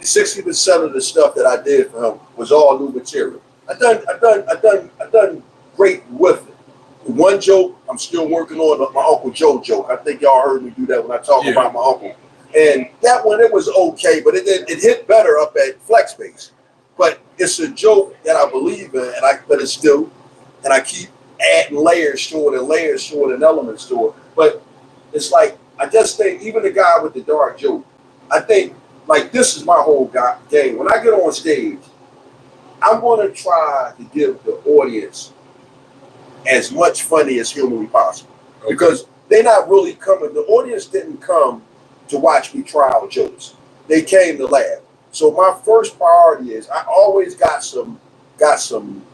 60% of the stuff that I did for him was all new material. I done great with it. One joke I'm still working on, my Uncle Joe joke. I think y'all heard me do that when I talk about my uncle. And that one, it was okay, but it hit better up at FlexBase. But it's a joke that I believe in, but it's still, and I keep adding layers to it and layers to it and elements to it. But it's like, I just think, even the guy with the dark joke, I think, like, this is my whole game. When I get on stage, I'm going to try to give the audience as much funny as humanly possible. Okay. Because they're not really coming, the audience didn't come to watch me try out jokes. They came to laugh. So my first priority is I always got some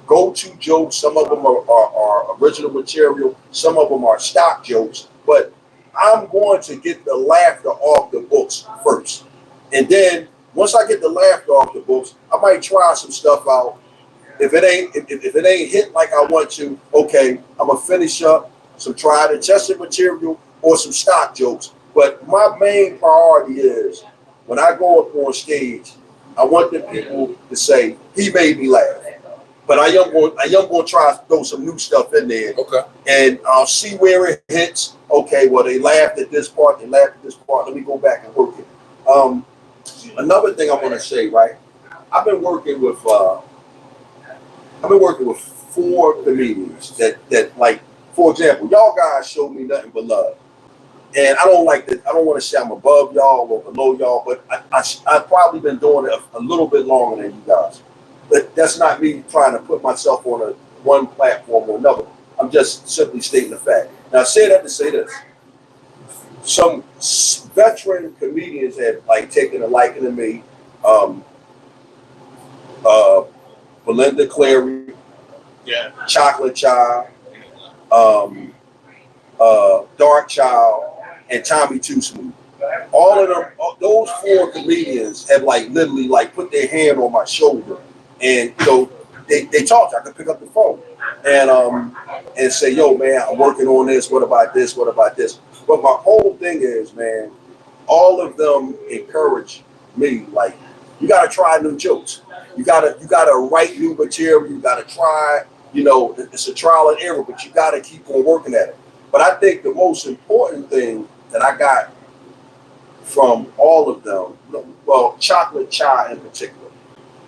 go-to jokes. Some of them are original material. Some of them are stock jokes. But I'm going to get the laughter off the books first. And then once I get the laughter off the books, I might try some stuff out. If it ain't hit like I want to, okay, I'm gonna finish up some tried and tested material or some stock jokes. But my main priority is when I go up on stage, I want the people to say he made me laugh. But I am going to try to throw some new stuff in there. Okay. And I'll see where it hits. Okay, well, they laughed at this part, they laughed at this part. Let me go back and work it. Another thing I want to say, right? I've been working with 4 comedians that like, for example, y'all guys showed me nothing but love. And I don't want to say I'm above y'all or below y'all, but I've probably been doing it a little bit longer than you guys. But that's not me trying to put myself on one platform or another. I'm just simply stating the fact. Now, I say that to say this. Some veteran comedians have like taken a liking to me. Belinda Clary, Chocolate Child, Dark Child, and Tommy Too Smooth. All of them, those 4 comedians have like literally like put their hand on my shoulder, and they talked. I could pick up the phone and say, "Yo, man, I'm working on this. What about this? What about this?" But my whole thing is, man, all of them encourage me. Like, you got to try new jokes. You gotta write new material. You gotta try. It's a trial and error, but you gotta keep on working at it. But I think the most important thing that I got from all of them, well, Chocolate Chai in particular,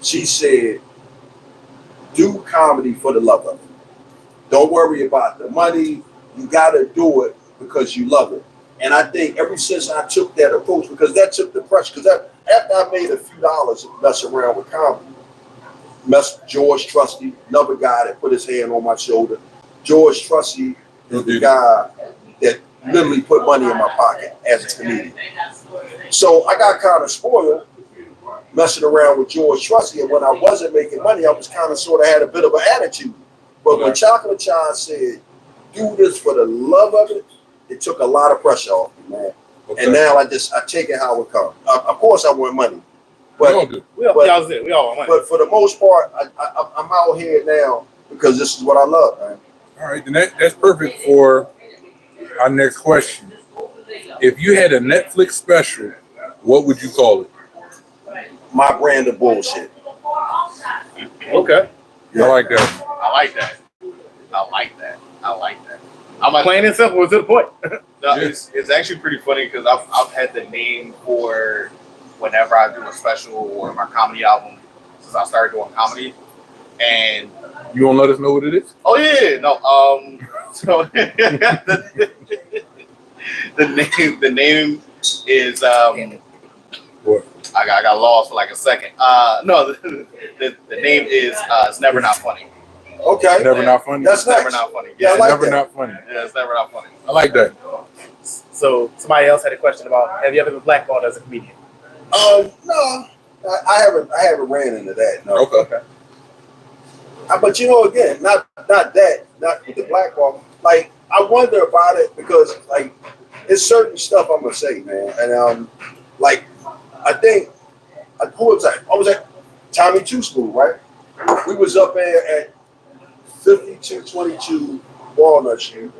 she said, do comedy for the love of it. Don't worry about the money. You gotta do it because you love it. And I think ever since I took that approach, because that took the pressure, because after I made a few dollars messing around with comedy, George Trusty, another guy that put his hand on my shoulder. George Trusty is the guy that literally put money in my pocket as a comedian. So I got kind of spoiled messing around with George Trusty, and when I wasn't making money, I was kind of sort of had a bit of an attitude. But when Chocolate Child said, do this for the love of it, it took a lot of pressure off me, man. Okay. And now I take it how it comes. Of course I want money. But, we all want money. But for the most part, I'm out here now because this is what I love, man. All right, then that's perfect for our next question. If you had a Netflix special, what would you call it? My brand of bullshit. Okay. I like that. I like that. I like that. Plain and simple, to the point. No, it's actually pretty funny because I've had the name for whenever I do a special or my comedy album since I started doing comedy. And You won't let us know what it is? oh yeah, no, so the name is What? I got lost for like a second. No, the name is It's Never Not Funny. Okay. Never not funny. That's Never nice. Not Funny. Yeah, I Yeah, like Never that. not funny. yeah, It's Never Not Funny. I like that. So somebody else had a question about, have you ever been blackballed as a comedian? No, I haven't ran into that. No. Okay. But again, not with the blackball. Like, I wonder about it because like it's certain stuff I'm gonna say, man, and like I think who was that? I was at Tommy Two School, right? We was up there at 5222 Walnut Street,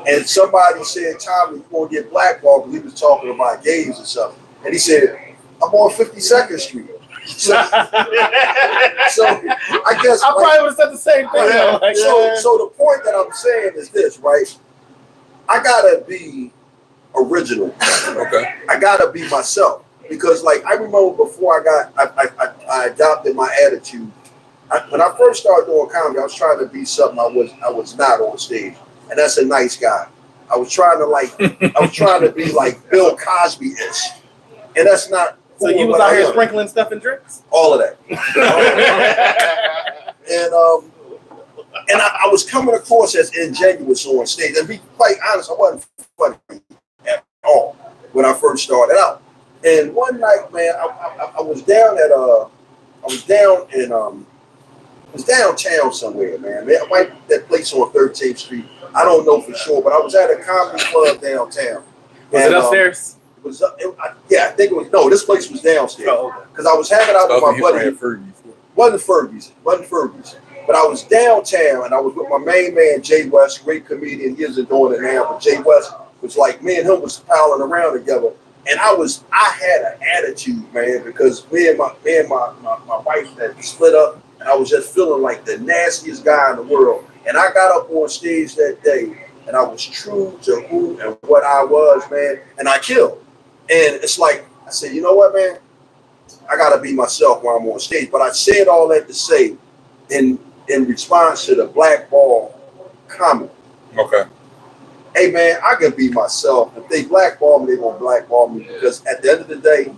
and somebody said, "Tommy, you gonna get blackballed?" Because he was talking about gays or something, and he said, "I'm on 52nd Street." So I guess I probably would have said the same thing. yeah. Like, So the point that I'm saying is this, right? I gotta be original. Okay. I gotta be myself because, like, I remember before I adopted my attitude. When I first started doing comedy, I was trying to be something I was not on stage, and that's a nice guy. I was trying to be like Bill Cosby-ish, and that's not. so you was out here sprinkling stuff in drinks? all of that. And I was coming across as ingenuous on stage. And to be quite honest, I wasn't funny at all when I first started out. And one night, man, I was down at it was downtown somewhere, man. It might be that place on 13th Street. I don't know for sure, but I was at a comedy club downtown. Was it upstairs? I think it was. No, this place was downstairs Oh, okay. because I was hanging out with my buddy. Wasn't Fergie's. But I was downtown and I was with my main man, Jay West, great comedian. He isn't doing it now, but Jay West was like, me and him was palling around together. And I had an attitude, man, because me and my wife had split up and I was just feeling like the nastiest guy in the world. And I got up on stage that day and I was true to who and what I was, man, and I killed. And it's like, I said, you know what, man? I gotta be myself when I'm on stage. But I said all that to say in response to the blackball comment. Okay. Hey man, I can be myself. If they blackball me, they gonna blackball me because at the end of the day,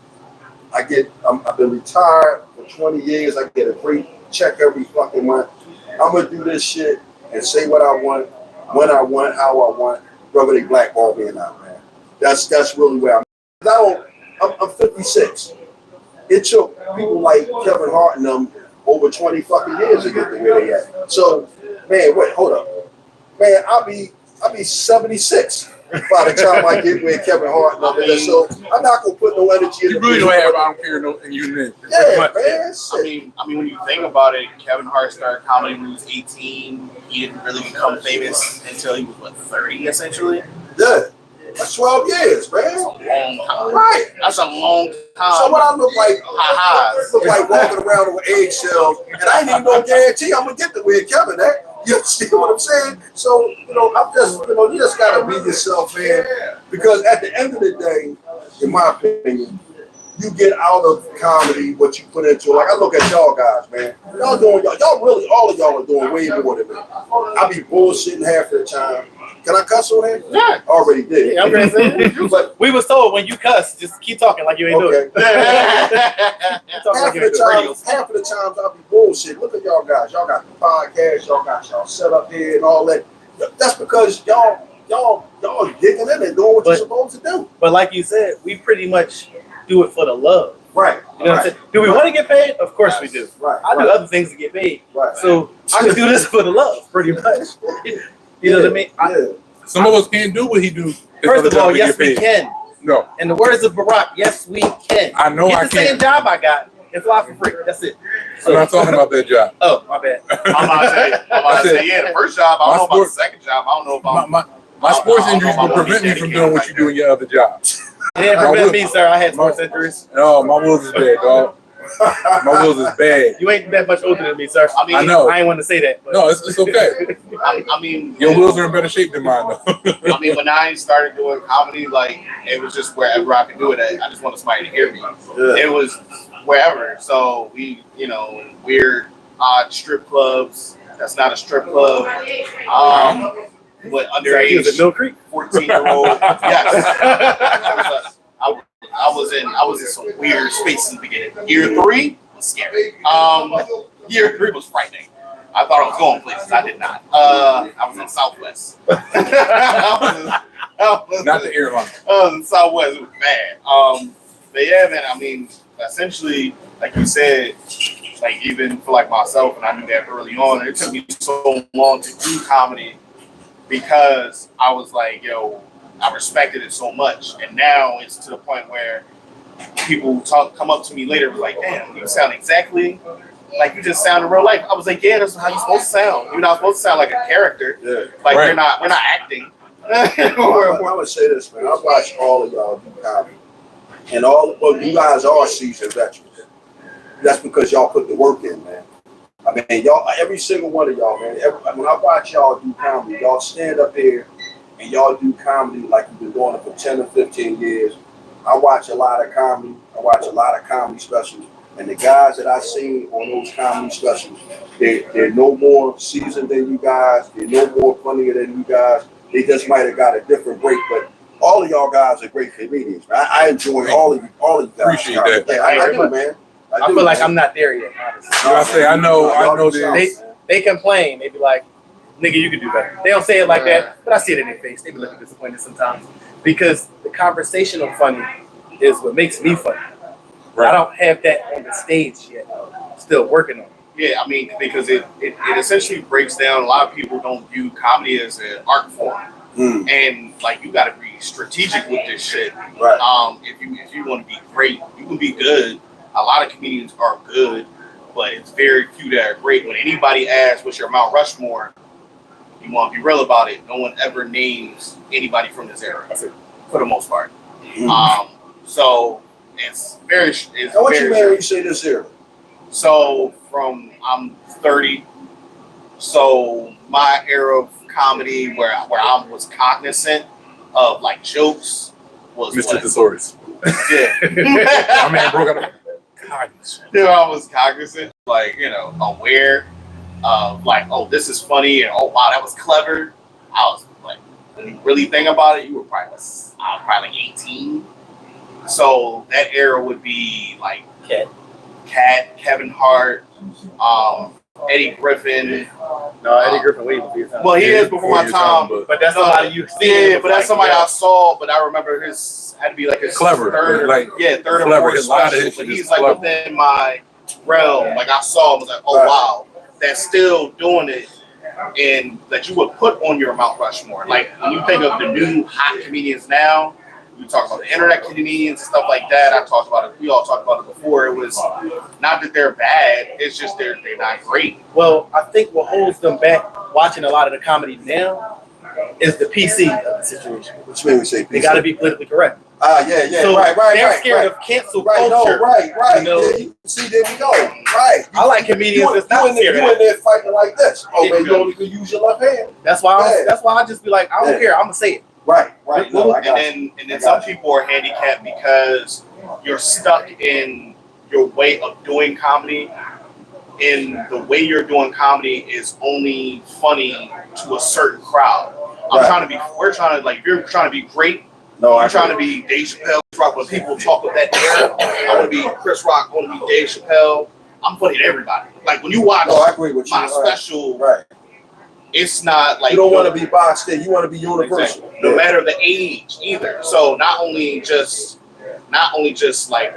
I've been retired for 20 years. I get a great check every fucking month. I'm gonna do this shit and say what I want, when I want, how I want, whether they blackball me or not, man. That's really where I'm 56. It took people like Kevin Hart and them over 20 fucking years to get to where they at. So, man, wait, hold up. Man, I'll be 76 by the time I get with Kevin Hart and them. So I'm not gonna put no energy in You really don't have I don't care no in you then. Yeah, man. I mean, when you think about it, Kevin Hart started comedy when he was 18. He didn't really become famous until he was 30, essentially. Yeah. That's 12 years, man. That's a long time. Right. That's a long time. So what I look like, Ha-ha. look like walking around with eggshells, and I ain't even no guarantee I'm gonna get to where Kevin at. You see what I'm saying? So, I'm just, you just gotta be yourself, man. Because at the end of the day, in my opinion, you get out of comedy what you put into it. Like I look at y'all guys, man. Y'all really, all of y'all are doing way more than me. I be bullshitting half the time. Can I cuss on here? Yeah. Already did. Yeah, I'm gonna say. But We was told when you cuss, just keep talking like you ain't doing okay. it. Keep talking like you ain't doing it. Half of the times I'll be bullshit. Look at y'all guys. Y'all got the podcast. Y'all got y'all set up here and all that. That's because y'all digging in and doing what you're supposed to do. But like you said, we pretty much do it for the love. Right. You know what I'm saying? Do we want to get paid? Of course we do. Right. I do other things to get paid. Right. So I can do this for the love, pretty much. You know what I mean? Yeah. Some of us can't do what he do. First of all, yes, we can. No. In the words of Barack, yes, we can. I know I Get the same can't. job I got and fly for free. That's it. I'm not talking about that job. Oh, my bad. I'm about to say, yeah, the first job, I don't know about the second job. I don't know about My sports injuries will prevent me from doing what you do in your other jobs. It didn't prevent me, sir. I had sports injuries. No, my wills is bad, dog. My wills is bad. You ain't that much older than me, sir. I mean, I know. I ain't want to say that. But. No, it's okay. I mean, Your wills are in better shape than mine, though. I mean, when I started doing comedy, like it was just wherever I could do it at. I just wanted somebody to hear me. Yeah. It was wherever. So weird, odd strip clubs. That's not a strip club. But He was at underage Mill Creek. 14-year-old. Yes. I was in some weird spaces in the beginning. Year 3 was scary. Year 3 was frightening. I thought I was going places. I did not. I was in Southwest. I was Not the airline. in Southwest. It was bad. But yeah, man. I mean, essentially, like you said, like even for like myself, and I knew that early on. It took me so long to do comedy because I was like, yo, I respected it so much, and now it's to the point where people come up to me later, was like, "Damn, you sound exactly like you just sound in real life." I was like, "Yeah, that's how you're supposed to sound. You're not supposed to sound like a character. Yeah. Like Right. we're not acting." I would say this, man. I watch all of y'all do comedy, and you guys are seasoned veterans. That's because y'all put the work in, man. I mean, y'all, every single one of y'all, man. When I watch y'all do comedy, y'all stand up here and y'all do comedy like you've been doing it for 10 or 15 years. I watch a lot of comedy. I watch a lot of comedy specials, and the guys that I seen on those comedy specials, they're no more seasoned than you guys. They're no more funnier than you guys. They just might have got a different break, but all of y'all guys are great comedians. I enjoy all of you guys. Appreciate that. Yeah, I do, man. I do, feel like man. I'm not there yet. Honestly. You know what I say? I know this. They complain. They be like, "Nigga, you can do better." They don't say it like that, but I see it in their face. They be looking disappointed sometimes because the conversational funny is what makes me funny. I don't have that on the stage yet. Still working on it. Yeah, I mean, because it essentially breaks down. A lot of people don't view comedy as an art form, and like you got to be strategic with this shit. Right. If you want to be great, you can be good. A lot of comedians are good, but it's very few that are great. When anybody asks, "What's your Mount Rushmore?" you want to be real about it. No one ever names anybody from this era, for the most part. So it's very. It's Now, what very you mean when you say this here? So I'm 30. So my era of comedy where I was cognizant of like jokes was Mr. what? Thesaurus. Yeah. My man broke out. I was cognizant, like, aware of like, oh, this is funny, and oh wow, that was clever. I was like, when you really think about it, I was probably like 18. So that era would be like Cat, Kevin Hart, Eddie Griffin. No, Eddie Griffin way before your time. Well, he is before my time, but that's somebody you. but that's somebody I saw. But I remember his had to be like his Clever, third, like, third or clever. fourth His line of special. his But shit is he's like clever. within my realm. Like I saw him, was like, oh wow, that's still doing it, and that you would put on your Mount Rushmore. Like when you think of the new hot comedians now. We talk about the internet comedians and stuff like that. I talked about it. We all talked about it before. It was not that they're bad. It's just they're not great. Well, I think what holds them back watching a lot of the comedy now is the PC of the situation. What you mean we say? They got to be politically correct. Yeah. So right. they're scared of cancel Right, culture. no, right. You know? Yeah, see, there we go. Right. I like comedians that's not you scared of in that. there fighting like this. Oh, Yeah. man, you only can use your left hand. That's why I just be like, I don't care. I'm gonna say it. Right. No, I got And then some people are handicapped because you're stuck in your way of doing comedy. And the way you're doing comedy is only funny to a certain crowd. We're trying to like, if you're trying to be great, I'm trying to be Dave Chappelle, Chris Rock. When people talk of that era, I want to be Chris Rock, I want to be Dave Chappelle. I'm funny to everybody. Like when you watch I agree with you. my special, Right. it's not like You don't want to be boxed in. You want to be universal. exactly. No matter the age either. So not only just like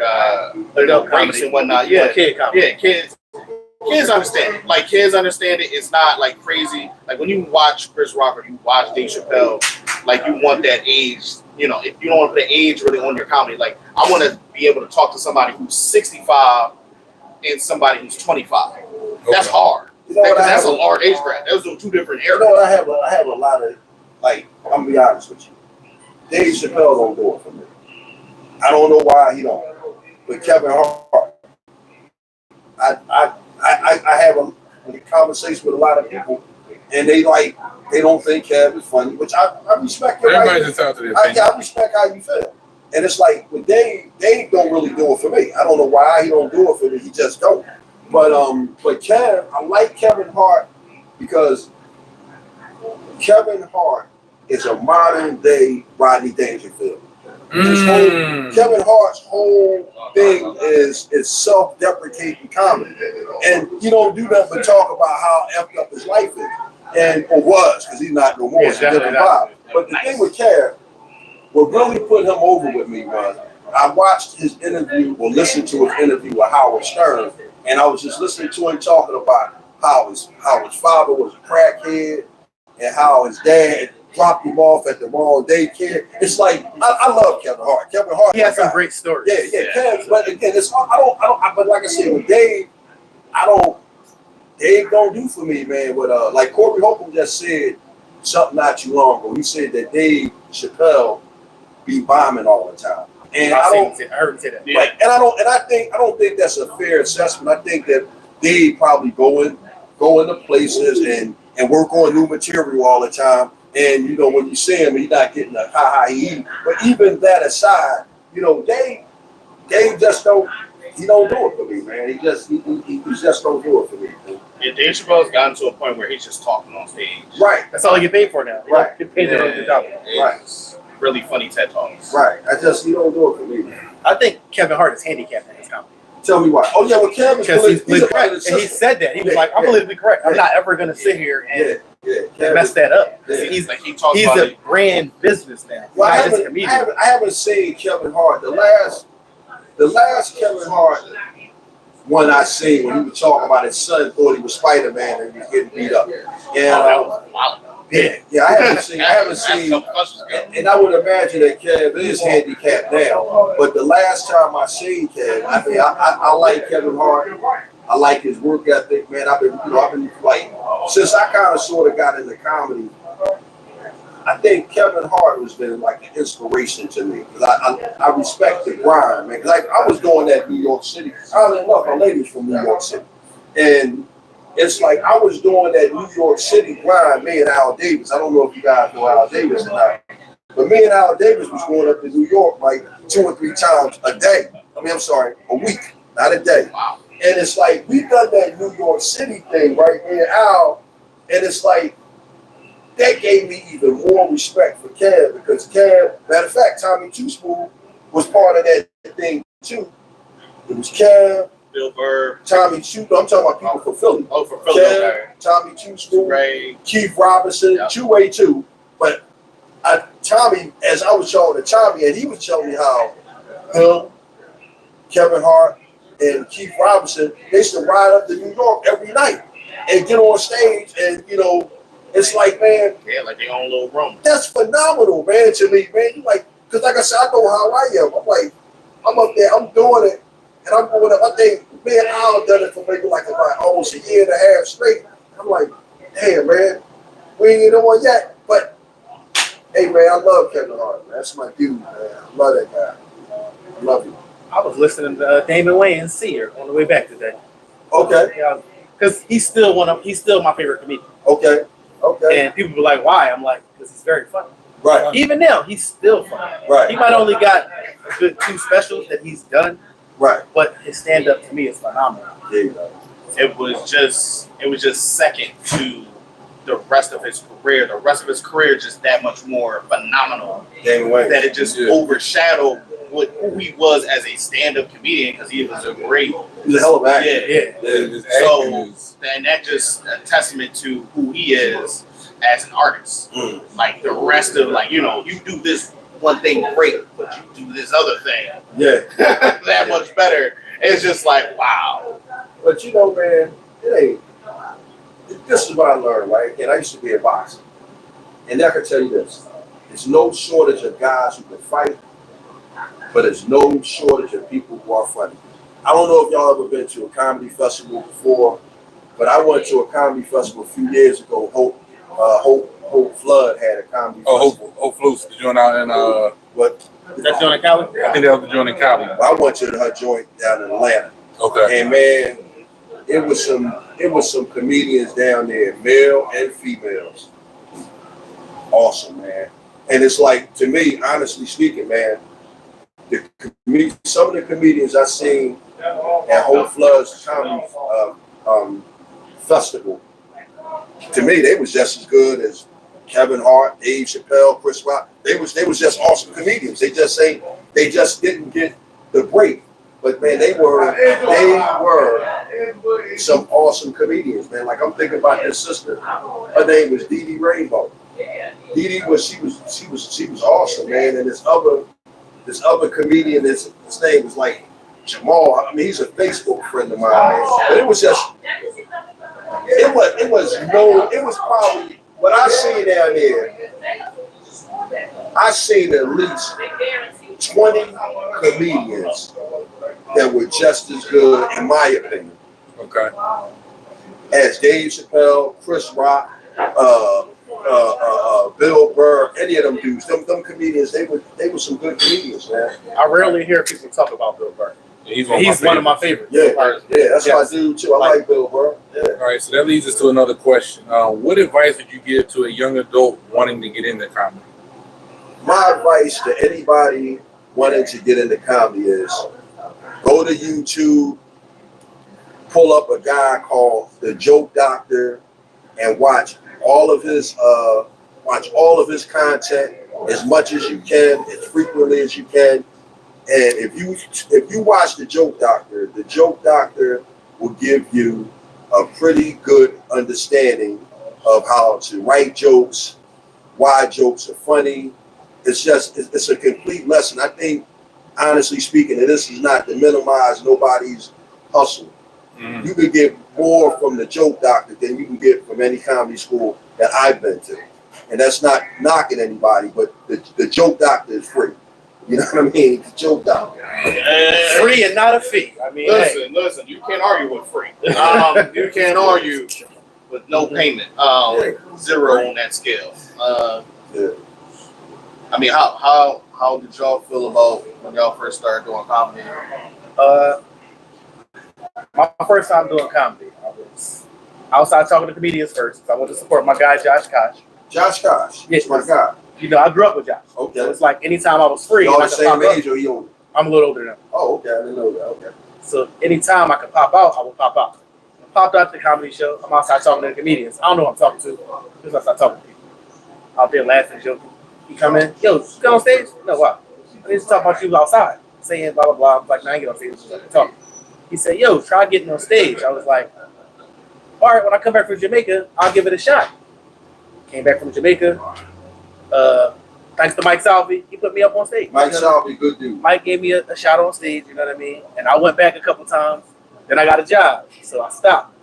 race and whatnot. Yeah, Kid comedy. yeah, kids understand it. Like kids understand it. It's not like crazy. Like when you watch Chris Rock or you watch Dave Chappelle, like you want that age. If you don't want to put an age really on your comedy, like I want to be able to talk to somebody who's 65 and somebody who's 25. That's hard. You know what I That's have a large age gap. Those are two different You eras. know what I have a lot of, like, I'm gonna be honest with you. Dave Chappelle don't do it for me. I don't know why he don't. But Kevin Hart, I have a conversation with a lot of people, and they don't think Kev is funny, which I respect. Your Everybody's right. entitled to their opinion. I respect how you feel. And it's like, with Dave don't really do it for me. I don't know why he don't do it for me. He just don't. But Kev, I like Kevin Hart because Kevin Hart is a modern day Rodney Dangerfield. Kevin Hart's whole thing is self-deprecating comedy, and he don't do nothing but talk about how effed up his life is, or was, because he's not no more. It's a different vibe. But the thing with Kev, what really put him over with me was I watched his interview or listened to his interview with Howard Stern, and I was just listening to him talking about how his father was a crackhead and how his dad dropped him off at the wrong daycare. It's like I love Kevin Hart. Kevin Hart. He has some great stories. Yeah. Kev, but again, it's but like I said, with Dave, Dave don't do for me, man. With like Corey Holcomb just said something not too long ago. He said that Dave Chappelle be bombing all the time, and I heard him say that. Yeah. like, and I don't think that's a fair assessment. I think that Dave probably go into places and work on new material all the time. And you know, when you see him, he's not getting a ha. But even that aside, you know, Dave just don't do it for me, man. He just don't do it for me. Man. Yeah, Dave Chappelle's gotten to a point where he's just talking on stage. Right. That's all he get paid for now. Right. Get paid for the job. It's really funny TED Talks. Right. He don't do it for me, man. I think Kevin Hart is handicapped in his comedy. Tell me why. Oh yeah, well Kevin's Because he's a correct. And he said that. He was Yeah, like, I'm yeah. politically correct. I'm Yeah. not ever gonna sit here and Kevin, mess that up. Yeah. He's Like he talks he's about a it. brand business now. Well, I Not just a comedian. haven't seen Kevin Hart. The last Kevin Hart one I seen when he was talking about his son thought he was Spider-Man and he was getting beat up. And That was wild. yeah, I haven't seen. And I would imagine that Kev is handicapped now. But the last time I seen Kev, I mean, I like Kevin Hart. I like his work ethic, man. I've been like, since I kind of sort of got into comedy, I think Kevin Hart has been like an inspiration to me. Because I respect the grind, man. Because I was doing that in New York City. I was in love with ladies from New York City. And it's like I was doing that New York City grind, me and Al Davis. I don't know if you guys know Al Davis or not. But me and Al Davis was going up to New York like 2 or 3 times a day. A week, not a day. Wow. And it's like, we done that New York City thing, right, me and Al. And it's like, that gave me even more respect for Kev because Kev, matter of fact, Tommy Two Spoon was part of that thing too. It was Kev, Bill Burr. Tommy Two, I'm talking about people from Philly. Oh, for Philly. Kev, Tommy Two Spoon, Ray. Keith Robinson, Yep. Two-Way too. But Tommy, as I was showing to Tommy, and he was telling me how him, Kevin Hart, and Keith Robinson, they used to ride up to New York every night and get on stage and, you know, it's like, man, Yeah, like their own little room. that's phenomenal, man, to me, man. You like, because like I said, I know how I am. I'm like, I'm up there, I'm doing it, and I'm going up. I think me and Al done it for maybe like about almost a year and a half straight. I'm like, damn, man, we ain't on yet. But, hey, man, I love Kevin Hart, man. That's my dude, man. I love that guy. I love him. I was listening to Damon Wayans Sr. on the way back today. Okay, Yeah, because he's still my favorite comedian. okay. And people were like, why? I'm like, because he's very funny. Right, Even now, he's still funny. right, He might only got a good 2 specials that he's done, right. but his stand-up to me is phenomenal. There you go. It was just second to the rest of his career. The rest of his career just that much more phenomenal Damon Wayans. that it just Yeah. overshadowed who he was as a stand-up comedian because he was a great He's a hell of an actor. yeah. Yeah. His So- acting is And that just a testament to who he is as an artist. Mm. Like the rest of like, you know, you do this one thing great, but you do this other thing Yeah. that much better. It's just like, wow. But you know, man, this is what I learned, right? And I used to be a boxer. And I can tell you this, there's no shortage of guys who can fight, but there's no shortage of people who are funny. I don't know if y'all ever been to a comedy festival before, but I went to a comedy festival a few years ago. Hope Flood had a comedy festival. Hope Flutes, the joint out in But That's Johnny Cali? I think that was the joint in Cali. I went to her joint down in Atlanta. Okay. And man, it was some comedians down there, male and females. Awesome, man. And it's like, to me, honestly speaking, man, some of the comedians I seen at Hope Flood's comedy festival, to me, they was just as good as Kevin Hart, Dave Chappelle, Chris Rock. They was just awesome comedians. They just didn't get the break. But man, they were some awesome comedians, man. Like I'm thinking about their sister. Her name was Dee Dee Rainbow. Dee Dee was awesome, man. And this other comedian, his name was like Jamal. I mean, he's a Facebook friend of mine, man. But it was probably what I seen down there. I seen at least 20 comedians that were just as good, in my opinion, Okay. as Dave Chappelle, Chris Rock, Bill Burr, any of them dudes. Them comedians, they were some good comedians, man. I rarely hear people talk about Bill Burr. He's One of my favorites. Yeah, yeah, that's Yes. my dude too. I like Bill Burr. Yeah. All right, so that leads us to another question. What advice would you give to a young adult wanting to get into comedy? My advice to anybody wanting to get into comedy is go to YouTube, pull up a guy called The Joke Doctor, and watch all of his content as much as you can, as frequently as you can. And if you watch The Joke Doctor will give you a pretty good understanding of how to write jokes, why jokes are funny. It's a complete lesson. I think, honestly speaking, and this is not to minimize nobody's hustle. Mm-hmm. You can get more from The Joke Doctor than you can get from any comedy school that I've been to. And that's not knocking anybody, but the Joke Doctor is free. You know what I mean? The Joke Doctor. Free and not a fee. I mean, hey, Listen, you can't argue with free. You can't argue with no payment. Zero on that scale. Yeah. I mean, how did y'all feel about when y'all first started doing comedy? my first time doing comedy, I was outside talking to comedians first. I went to support my guy Josh Koch. Josh Koch. Yes, my guy. You know, I grew up with Josh. Okay. So it's like anytime I was free, Y'all I the could pop same up. age or he older? I'm a little older than him. Oh, okay. I didn't know that. Okay. So anytime I could pop out, I would pop out. I popped out to the comedy show. I'm outside talking to the comedians. I don't know who I'm talking to. Just outside talking to people. Out there laughing, joking. He come in, yo, you come on stage? No, why? I need to talk about you outside, saying blah, blah, blah. I'm like, no, I ain't get on stage. Just talking. He said, yo, try getting on stage. I was like, all right, when I come back from Jamaica, I'll give it a shot. Came back from Jamaica. Thanks to Mike Salvi, he put me up on stage. Mike Salvi, good dude. Mike gave me a shot on stage, you know what I mean? And I went back a couple times. Then I got a job, so I stopped.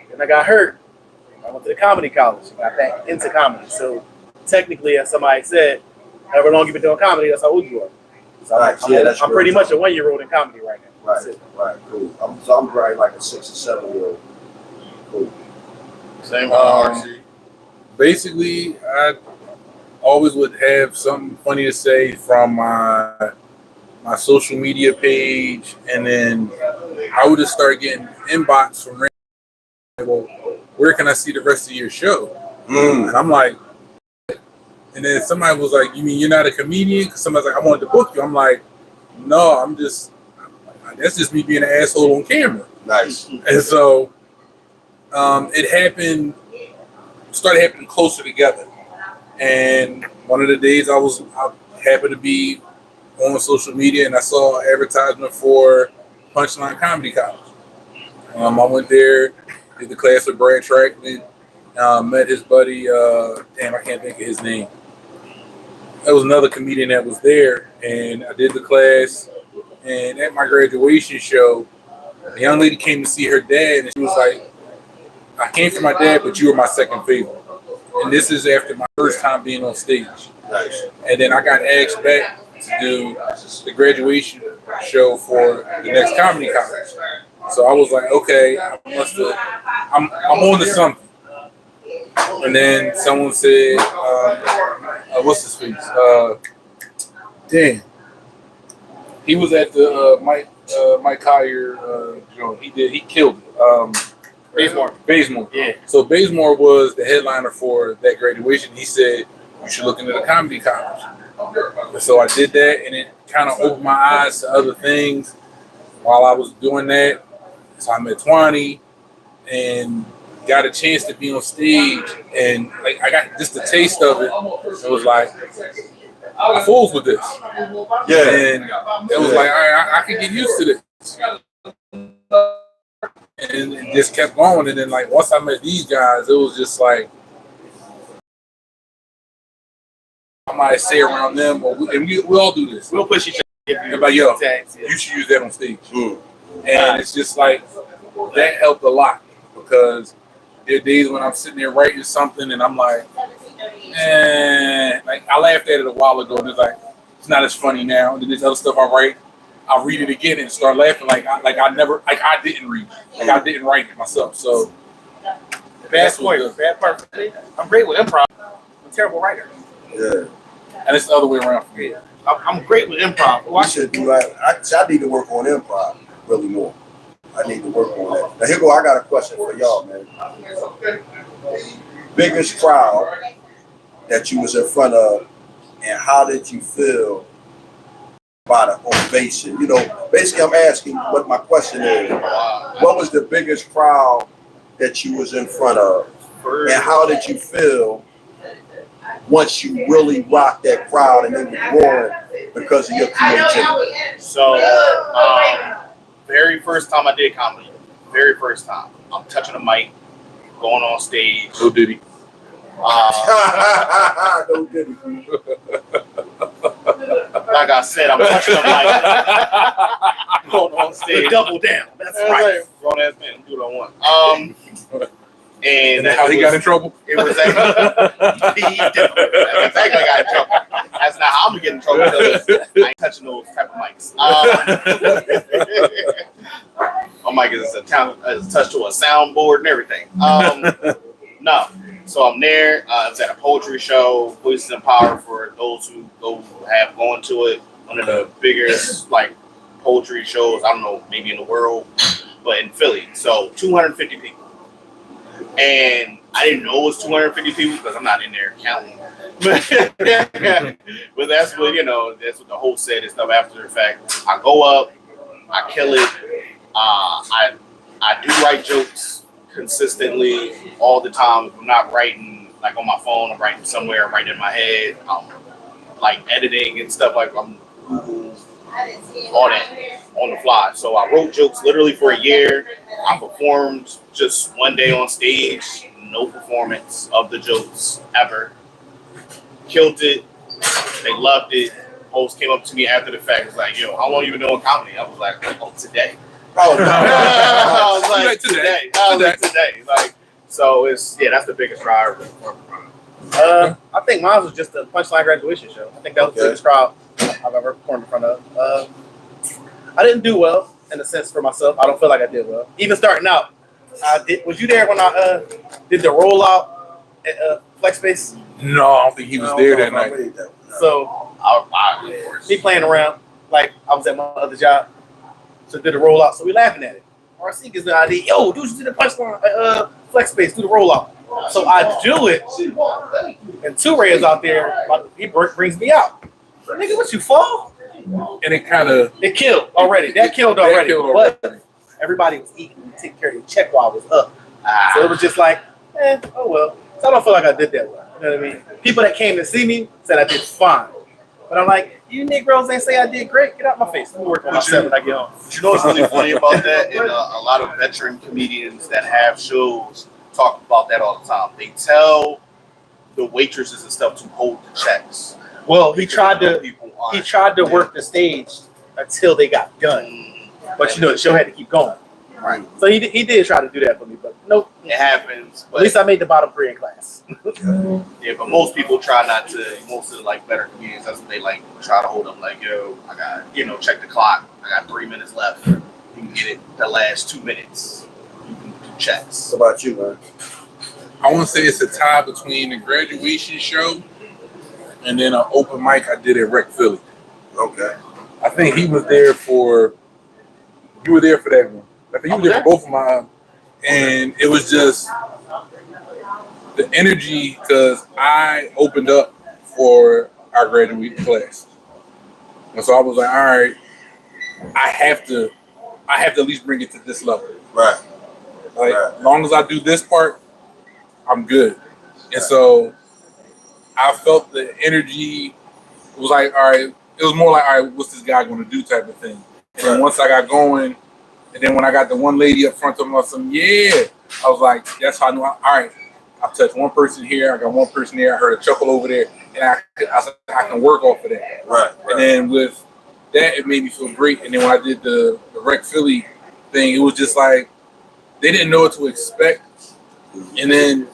Then I got hurt. I went to the comedy college, got back into comedy. So technically, as somebody said, however long you've been doing comedy, that's how old you are. So Right, yeah, that's I'm real pretty tough. much a 1-year-old in comedy right now. That's Right, it. right, cool. I'm probably like a 6 or 7-year-old. Cool. Same RC. Basically, I always would have something funny to say from my social media page, and then I would just start getting inbox from well, where can I see the rest of your show? And I'm like, and then somebody was like, you mean you're not a comedian? Because somebody's like, I wanted to book you. I'm like, no, that's just me being an asshole on camera. Nice. And so it started happening closer together. And one of the days I happened to be on social media and I saw an advertisement for Punchline Comedy College. I went there, did the class with Brad Trackman, met his buddy, I can't think of his name. There was another comedian that was there, and I did the class. And at my graduation show, a young lady came to see her dad, and she was like, I came for my dad, but you were my second favorite. And this is after my first time being on stage. Nice. And then I got asked back to do the graduation show for the next comedy college. So I was like, okay, I'm on to something. And then someone said, what's his face? Damn. He was at the Mike Collier joint. He killed it. Bazemore. Yeah. So Bazemore was the headliner for that graduation. He said, you should look into the comedy college. And so I did that, and it kind of opened my eyes to other things while I was doing that. So I met Twani and got a chance to be on stage, and like I got just a taste of it. It was like, I fools with this. Yeah. And it was like, all right, I can get used to this. And it just kept going. And then, like, once I met these guys, it was just like, I might say around them, and we all do this. We'll push each other. They're like, yo, Tags, yeah. you should use that on stage. And it's just like, that helped a lot, because there are days when I'm sitting there writing something and I'm like, like I laughed at it a while ago, and it's like it's not as funny now. And then this other stuff I write, I'll read it again and start laughing like I didn't read, like I didn't write it myself. So Bad point. Bad part for me. I'm great with improv. I'm a terrible writer. Yeah. and it's the other way around for me. I'm great with improv. We should do like I need to work on improv really more. I need to work on that. Now here go. I got a question for y'all, man. Biggest crowd that you was in front of, and how did you feel by the ovation? You know, basically, I'm asking what my question is. What was the biggest crowd that you was in front of, and how did you feel once you really rocked that crowd and it was roaring because of your creativity? So, very first time I did comedy, very first time, I'm touching a mic, going on stage. So did he? No diddy. Like I said, I'm touching a mic, going on stage. Double down. That's That's right. right. Grown ass man, do what I want. And How he got in trouble? It was actually That's exactly how I got in trouble. That's not how I'm gonna get in trouble because I ain't touching those type of mics. My mic is attached to a soundboard and everything. No. So I'm there. It's at a poetry show, Voices in Power, for those who have gone to it. One of the biggest poetry shows, I don't know, maybe in the world, but in Philly. So 250 people. And I didn't know it was 250 people because I'm not in there counting. But that's what, that's what the whole set and stuff after the fact. I go up, I kill it. I do write jokes consistently all the time. If I'm not writing like on my phone, I'm writing somewhere, I'm writing in my head. I'm like editing and stuff like I'm Google, all that on the fly. So I wrote jokes literally for a year. I performed just one day on stage, no performance of the jokes ever. Killed it. They loved it. Host came up to me after the fact, was like, "Yo, how long you been doing comedy?" I was like, "Oh, today." Oh, I was like, Today. today. Like, so that's the biggest driver. I think mine was just the Punchline graduation show. I think that was the biggest crowd I've ever performed in front of. I didn't do well in a sense for myself. I don't feel like I did well. Even starting out, I did. Was you there when I did the rollout at Flex Space? No, I don't think he was there that night. So he playing around like I was at my other job. So did the rollout. So we laughing at it. RC gives me the idea. Yo, dude, you did the Punchline Flex Space. Do the rollout. So I do it, and Two Ray is out there. He brings me out. Nigga, what you fall? And it kind of It killed already. That killed already. But everybody was eating and taking care of their check while I was up. So it was just like, oh well. So I don't feel like I did that well. You know what I mean? People that came to see me said I did fine. But I'm like, you Negroes ain't say I did great. Get out my face. Let me work on myself when I get home. You know what's really funny about that? And a lot of veteran comedians that have shows talk about that all the time. They tell the waitresses and stuff to hold the checks. Well, he tried to work the stage until they got done. But the show had to keep going. Right. So he did try to do that for me, but nope. It happens. But At least I made the bottom 3 in class. yeah, but most people try not to. Most of the better comedians, that's what they try to hold up. Like, yo, I got check the clock. I got 3 minutes left. You can get it the last 2 minutes. You can do checks. What about you, man? I want to say it's a tie between the graduation show and then an open mic I did at Rec Philly. Okay. I think he was there for. You were there for that one. I think you were there for both of mine, and it was just the energy because I opened up for our graduating class, and so I was like, all right, I have to at least bring it to this level. Right. As long as I do this part, I'm good. And so I felt the energy was like, all right, it was more like, all right, what's this guy going to do type of thing. And then once I got going, and then when I got the one lady up front talking about I was like, that's how I knew, all right, I've touched one person here, I got one person there, I heard a chuckle over there, and I can work off of that. Right. And then with that, it made me feel great. And then when I did the Rec Philly thing, it was just like, they didn't know what to expect. And then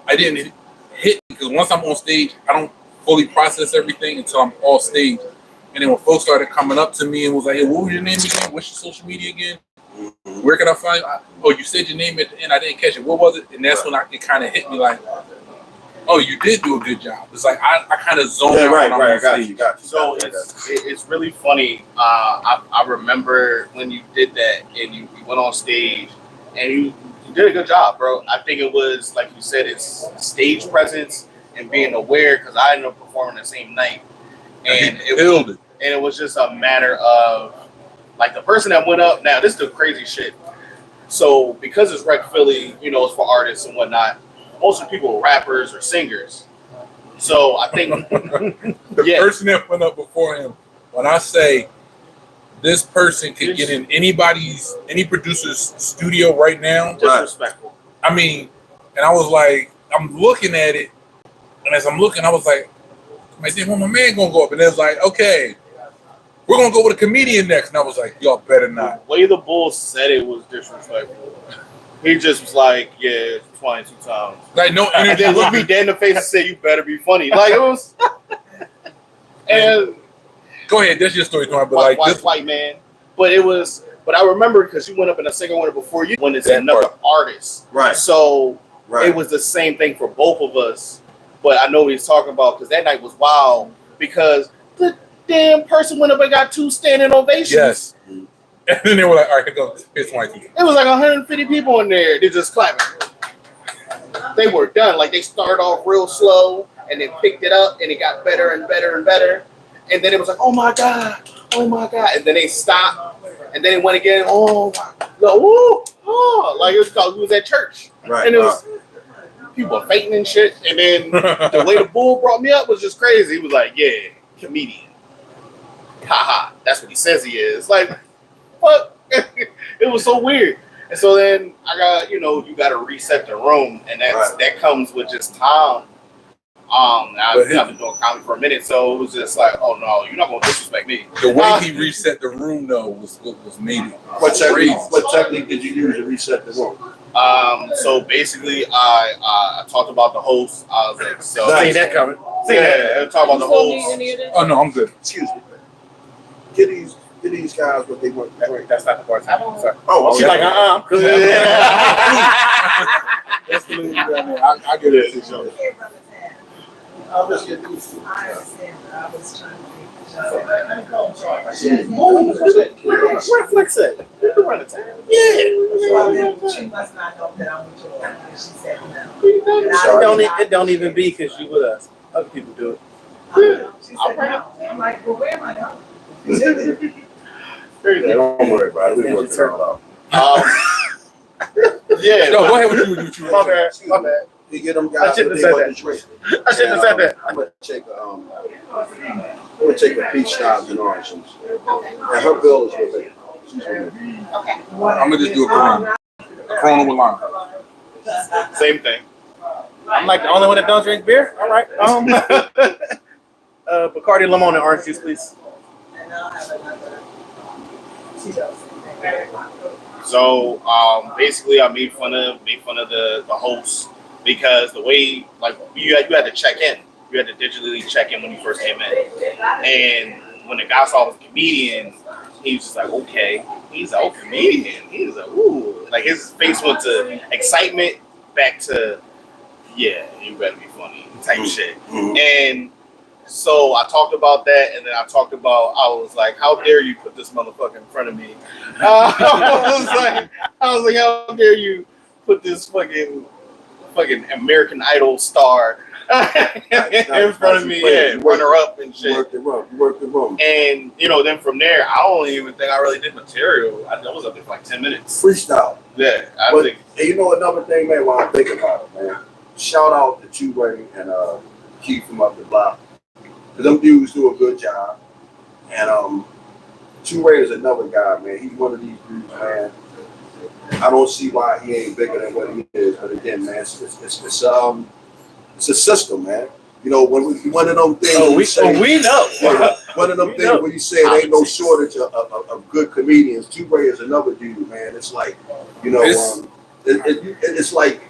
I didn't hit because once I'm on stage, I don't fully process everything until I'm off stage. And then when folks started coming up to me and was like, hey, what was your name again? What's your social media again? Where can I find you? Oh, you said your name at the end. I didn't catch it. What was it? And that's when it kind of hit me like, oh, you did do a good job. It's like I kind of zoned out when I'm on stage. So it's really funny. I remember when you did that and you went on stage and you did a good job, bro. I think it was, like you said, it's stage presence and being aware, because I ended up performing the same night. And it was just a matter of, like, the person that went up. Now, this is the crazy shit. So because it's Rec Philly, you know, it's for artists and whatnot, most of the people are rappers or singers. So I think the person that went up before him, when I say this person could get in any producer's studio right now, disrespectful. I mean, and I was like, I'm looking at it, and as I'm looking, I was like, I think, well, my man gonna go up, and it was like, okay, we're gonna go with a comedian next, and I was like, y'all better not. The way the bull said it was disrespectful. He just was like, yeah, 22 times. Like, no And energy. then looked me dead in the face and said, you better be funny. Like, it was. And Go ahead, that's your story, Twan, but like this, white man. But it was, but I remember because you went up in a single winner before you, when it's That another part. artist. Right. So Right. it was the same thing for both of us. But I know what he's talking about, because that night was wild, because the damn person went up and got 2 standing ovations. yes. And then they were like, all right, here goes, here's 22. It was like 150 people in there. They just clapping. They were done. Like, they started off real slow and then picked it up and it got better and better and better. And then it was like, oh my God. And then they stopped and then it went again. Oh my God. Woo. Oh, like it was called, we was at church. Right. And it was people fainting and shit. And then the way the bull brought me up was just crazy. He was like, yeah, comedian. Haha. That's what he says he is. Like, what? It was so weird. And so then I got, you got to reset the room, and that comes with just time. I've been doing comedy for a minute, so it was just like, oh no, you're not gonna disrespect me. The way he reset the room though was needed. What technique did you use to reset the room? So basically, I talked about the host. I was like, so Nice. See that coming. I talked about the host. Oh no, I'm good. Excuse me. Get these guys what they want. Wait, that's not the part. Sorry. Oh, She's like, That's the movie down there. I get it. I'll just get these. I understand, but I was trying to Where Flex at? You can run the town. well, she must not know that I'm with you, and she said no. And I It don't even be because you with us. Other people do it. She said no. I'm like, well, where am I going? Yeah, don't worry about it. We're working it all out. Yeah. No, go ahead with you. My bad. My bad. You get them guys I shouldn't what have they said want to drink. I shouldn't have said that. I'm gonna take a peach schnapps and orange juice. And her bill is with it. She's with it. I'm gonna just do a Corona with lime. Same thing. I'm like the only one that don't drink beer. All right. Bacardi lemon and orange juice, please. And I'll have another. She does. So basically, I made fun of the host, because the way, like, you had to check in. You had to digitally check in when you first came in. And when the guy saw I was a comedian, he was just like, okay. He's like, oh, comedian. He was like, ooh. Like, his face went to excitement back to, yeah, you better be funny type shit. And so I talked about that, and then I was like, how dare you put this motherfucker in front of me? I was like, how dare you put this fucking American Idol star in front of me? Yeah, runner up and shit. You worked the room. And, then from there, I don't even think I really did material. I was up there for like 10 minutes. Freestyle. Yeah, And another thing, man, while I'm thinking about it, man, shout out to Two-Way and Keith from up the block. Them dudes do a good job. And Two-Way is another guy, man. He's one of these dudes, man. I don't see why he ain't bigger than what he is. But again, man, it's a system, man. When one of them things. We know. One of them things where you say there ain't no shortage of good comedians. Two-Way is another dude, man. It's like, it's like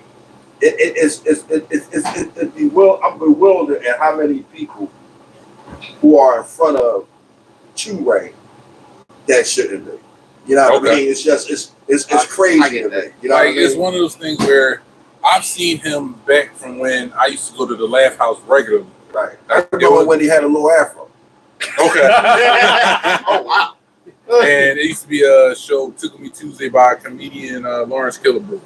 I'm bewildered at how many people who are in front of Two-Ray that shouldn't be. You know what I mean? It's just it's crazy to me. You know what I Like mean? it's one of those things where I've seen him back from when I used to go to the Laugh House regularly. Right. I remember when he had a little afro. Okay. Oh wow. And it used to be a show, Tickle Me Tuesday, by comedian Lawrence Killebrew.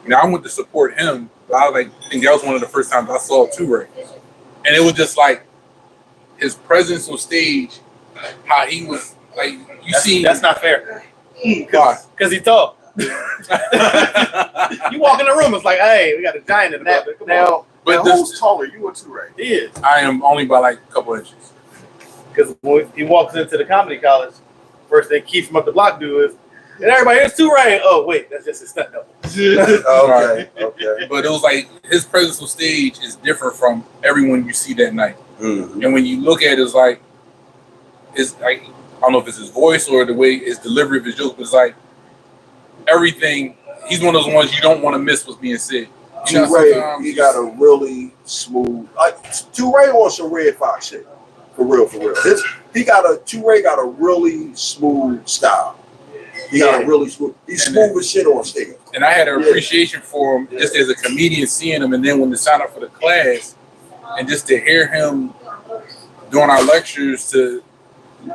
Now I went to support him, but I think that was one of the first times I saw Two-Ray. And it was just like his presence on stage, how he was like That's not fair. Why? Because he tall. You walk in the room, it's like, hey, we got a giant in there. Now, But who's taller, you or Two-Ray? He is. I am only by like a couple inches. Because when he walks into the comedy college, first thing Keith from up the block do is, and everybody, here's Two-Ray. Oh, wait, that's just his stunt double. Okay. But it was like his presence on stage is different from everyone you see that night. Mm-hmm. And when you look at it, it's like I don't know if it's his voice or the way his delivery of his jokes, but it's like everything. He's one of those ones you don't want to miss what's being said. You know, Two-Ray, sometimes he got a really smooth. Two-Ray on some Red Fox shit. For real. Two-Ray got a really smooth style. He got a really smooth. He's smooth as shit on stage. And I had an appreciation for him just as a comedian, seeing him, and then when to sign up for the class, and just to hear him during our lectures to,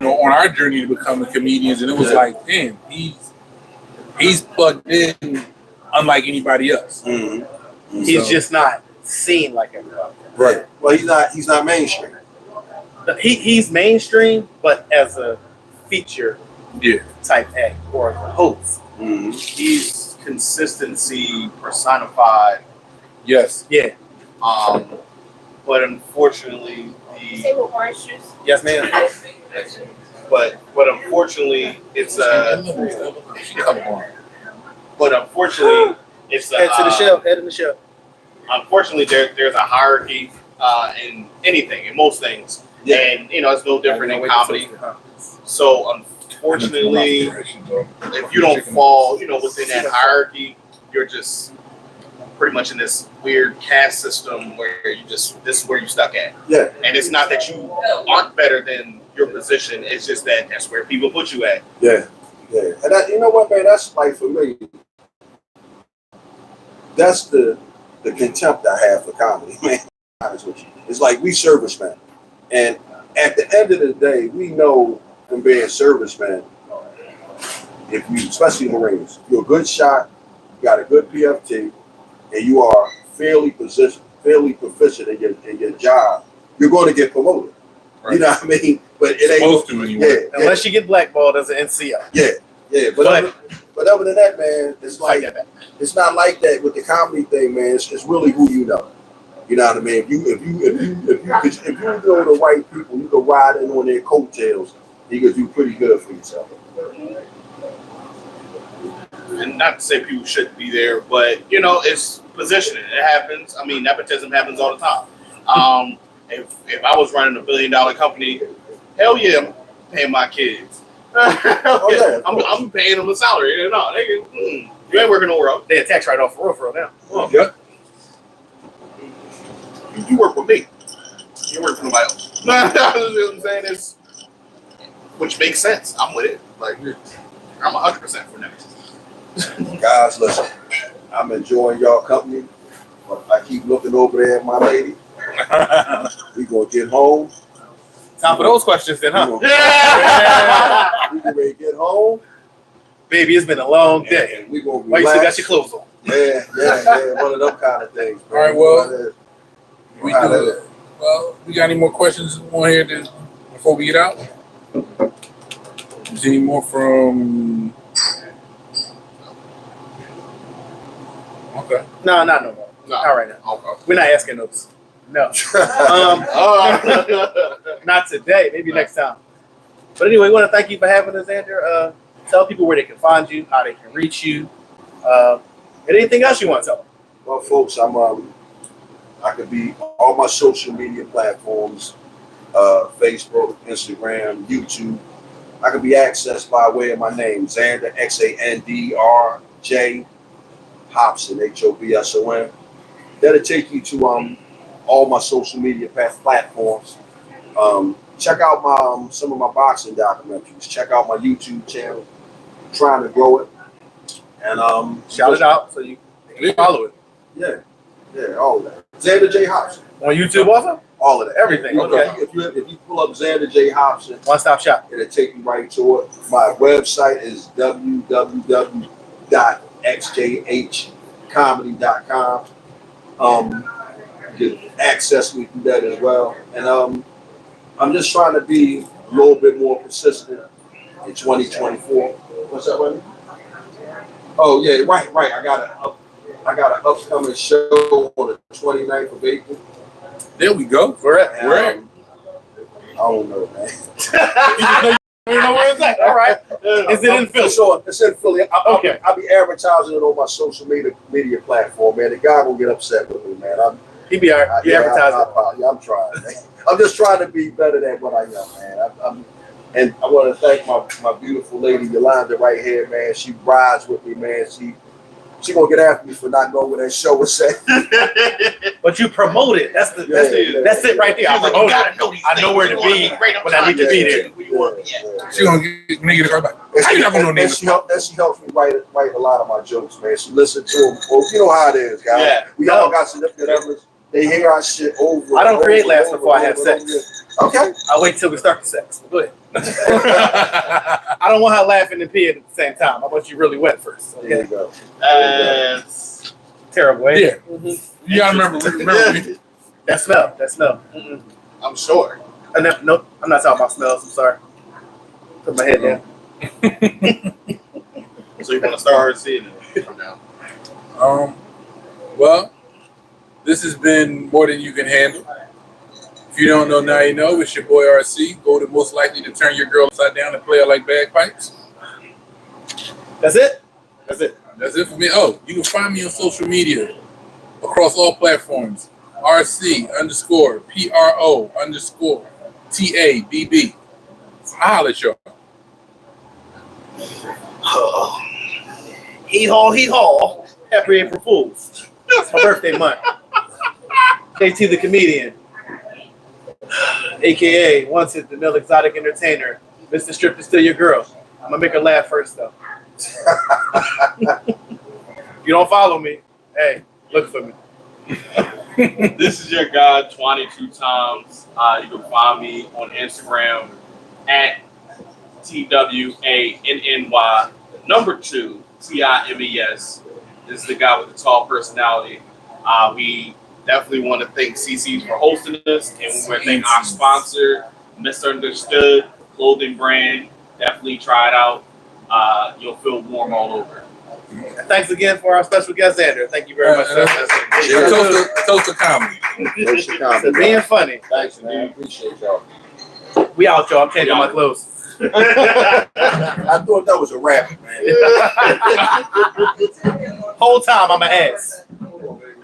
on our journey to becoming comedians, and it was like, damn, he's plugged in, unlike anybody else. Mm-hmm. He's just not seen like everybody. Right. Well, he's not mainstream. He's mainstream, but as a feature type act or a host. Mm-hmm. He's consistency personified. Yes. Yeah. But unfortunately, Say what orange juice. Yes, ma'am. but unfortunately, it's But unfortunately, it's Head to the shelf. Head in the shelf. Unfortunately, there's a hierarchy in anything, in most things, and it's no different in comedy. So unfortunately, if you don't fall, within that hierarchy, you're just pretty much in this weird caste system where this is where you're stuck at. Yeah. And it's not that you aren't better than your position; it's just that that's where people put you at. Yeah. And you know what, man? That's like for me. That's the contempt I have for comedy, man. Honest with you. It's like we servicemen, and at the end of the day, we know from being servicemen, if you, especially Marines, if you're a good shot, you got a good PFT, and you are fairly proficient in your job, you're going to get promoted. Right. You know what I mean? But it ain't Supposed to anyway. Unless you get blackballed as an NCO. Yeah. But other than that, man, it's like it's not like that with the comedy thing, man. It's really who you know. You know what I mean? If you know the right people, you can ride in on their coattails. You can do pretty good for yourself. And not to say people shouldn't be there, but it's positioning. It happens. I mean, nepotism happens all the time. If I was running $1 billion company, hell yeah, I'm paying my kids. I'm paying them a salary. You ain't working nowhere else. They tax write off for real now. Well, you work with me. You work for nobody else. You know what I'm saying? Which makes sense. I'm with it. Like, I'm 100% for them. Guys, listen, I'm enjoying y'all company. I keep looking over there at my lady. We gonna get home. Time for those questions then, huh? We can ready to get home. Baby, it's been a long day. We gonna Why you still got relax. your clothes on? Yeah, one of them kind of things. All right, well, we got any more questions on here before we get out? Is any more from? Okay. No more. Not right now. Okay. We're not asking those. No. Not today. Maybe next time. But anyway, we want to thank you for having us, Xander. Tell people where they can find you, how they can reach you, and anything else you want to tell them. Well, folks, I could be all my social media platforms, Facebook, Instagram, YouTube. I can be accessed by way of my name, Xander, XANDRJ Hobson, HOBSON. that'll take you to all my social media platforms. Check out my some of my boxing documentaries. Check out my YouTube channel. I'm trying to grow it. And Shout it out so you can follow it. Yeah, all of that. Xander J. Hobson. On YouTube also? All of that. Everything, okay. If you pull up Xander J. Hobson, One stop shop. it'll take you right to it. My website is www.xjhcomedy.com. You can access me through that as well. And I'm just trying to be a little bit more consistent in 2024. What's that, buddy? Oh yeah, right. I got an upcoming show on the 29th of April. There we go. Correct. And, Right. I don't know, man. You know where it's at? All right. Is it in Philly? Sure, it's in Philly. Okay. I'll be advertising it on my social media platform, man. The guy will get upset with me, man. He be advertising. I'm trying, man. I'm just trying to be better than what I am, man. And I want to thank my beautiful lady Yolanda right here, man. She rides with me, man. She gonna get after me for not knowing what that show was saying. But you promote it. That's it right there. I promote it. I know where to be when I need to be there. She gonna get nigga to go back. You're not gonna know And names. she helps me write a lot of my jokes, man. She listens to them. Well, you know how it is, guys. Yeah. We all got significant others. They hear our shit over. I don't and create over laughs and before I over have and sex. over again. Okay. I'll wait till we start the sex. Go ahead. I don't want her laughing and peeing at the same time. I want you really wet first. There you Okay. go. Terrible, eh? Yeah. Mhm. You gotta remember. That smell. That smell. Mm-mm. I'm sure. Nope. I'm not talking about smells. I'm sorry. Put my head down. So you're gonna start seeing it from now. Well, this has been More Than You Can Handle. If you don't know, now you know. It's your boy RC. Go to Most Likely to Turn Your Girl Upside Down and Play Her Like Bagpipes. That's it? That's it. That's it for me. Oh, you can find me on social media across all platforms. RC_PRO_TABB. I'll holler at y'all. Hee haw. Happy April Fools. It's my birthday month. JT the comedian, aka once the Mill Exotic Entertainer, Mr. Strip to Steal Your Girl. I'm gonna make her laugh first though. If you don't follow me, hey, look for me. This is your guy 22 times. You can find me on Instagram at TWANNY2 TIMES. This is the guy with the tall personality. We definitely want to thank CC's for hosting us, and we want to thank our sponsor, Misunderstood clothing brand. Definitely try it out. You'll feel warm all over. Thanks again for our special guest, Xander. Thank you very much. A toast to comedy. For being funny. Thanks, man. Appreciate y'all. We out, y'all. I'm changing my clothes. I thought that was a rabbit, man. Whole time I'm an ass.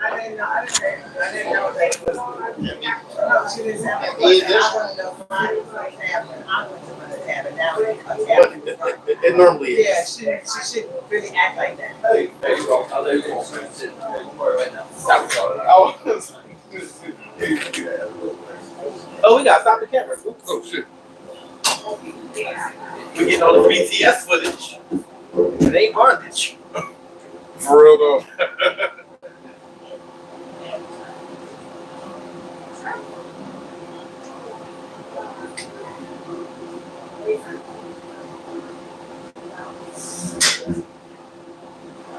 I didn't know that it was. No, she didn't have it. I wanted to know mine was like that when I went to my tab, and now It normally is. yeah, she shouldn't really act like that. Oh, we gotta stop the camera. Oops. Oh, shit. We getting all the BTS footage. It ain't bondage. For real, though.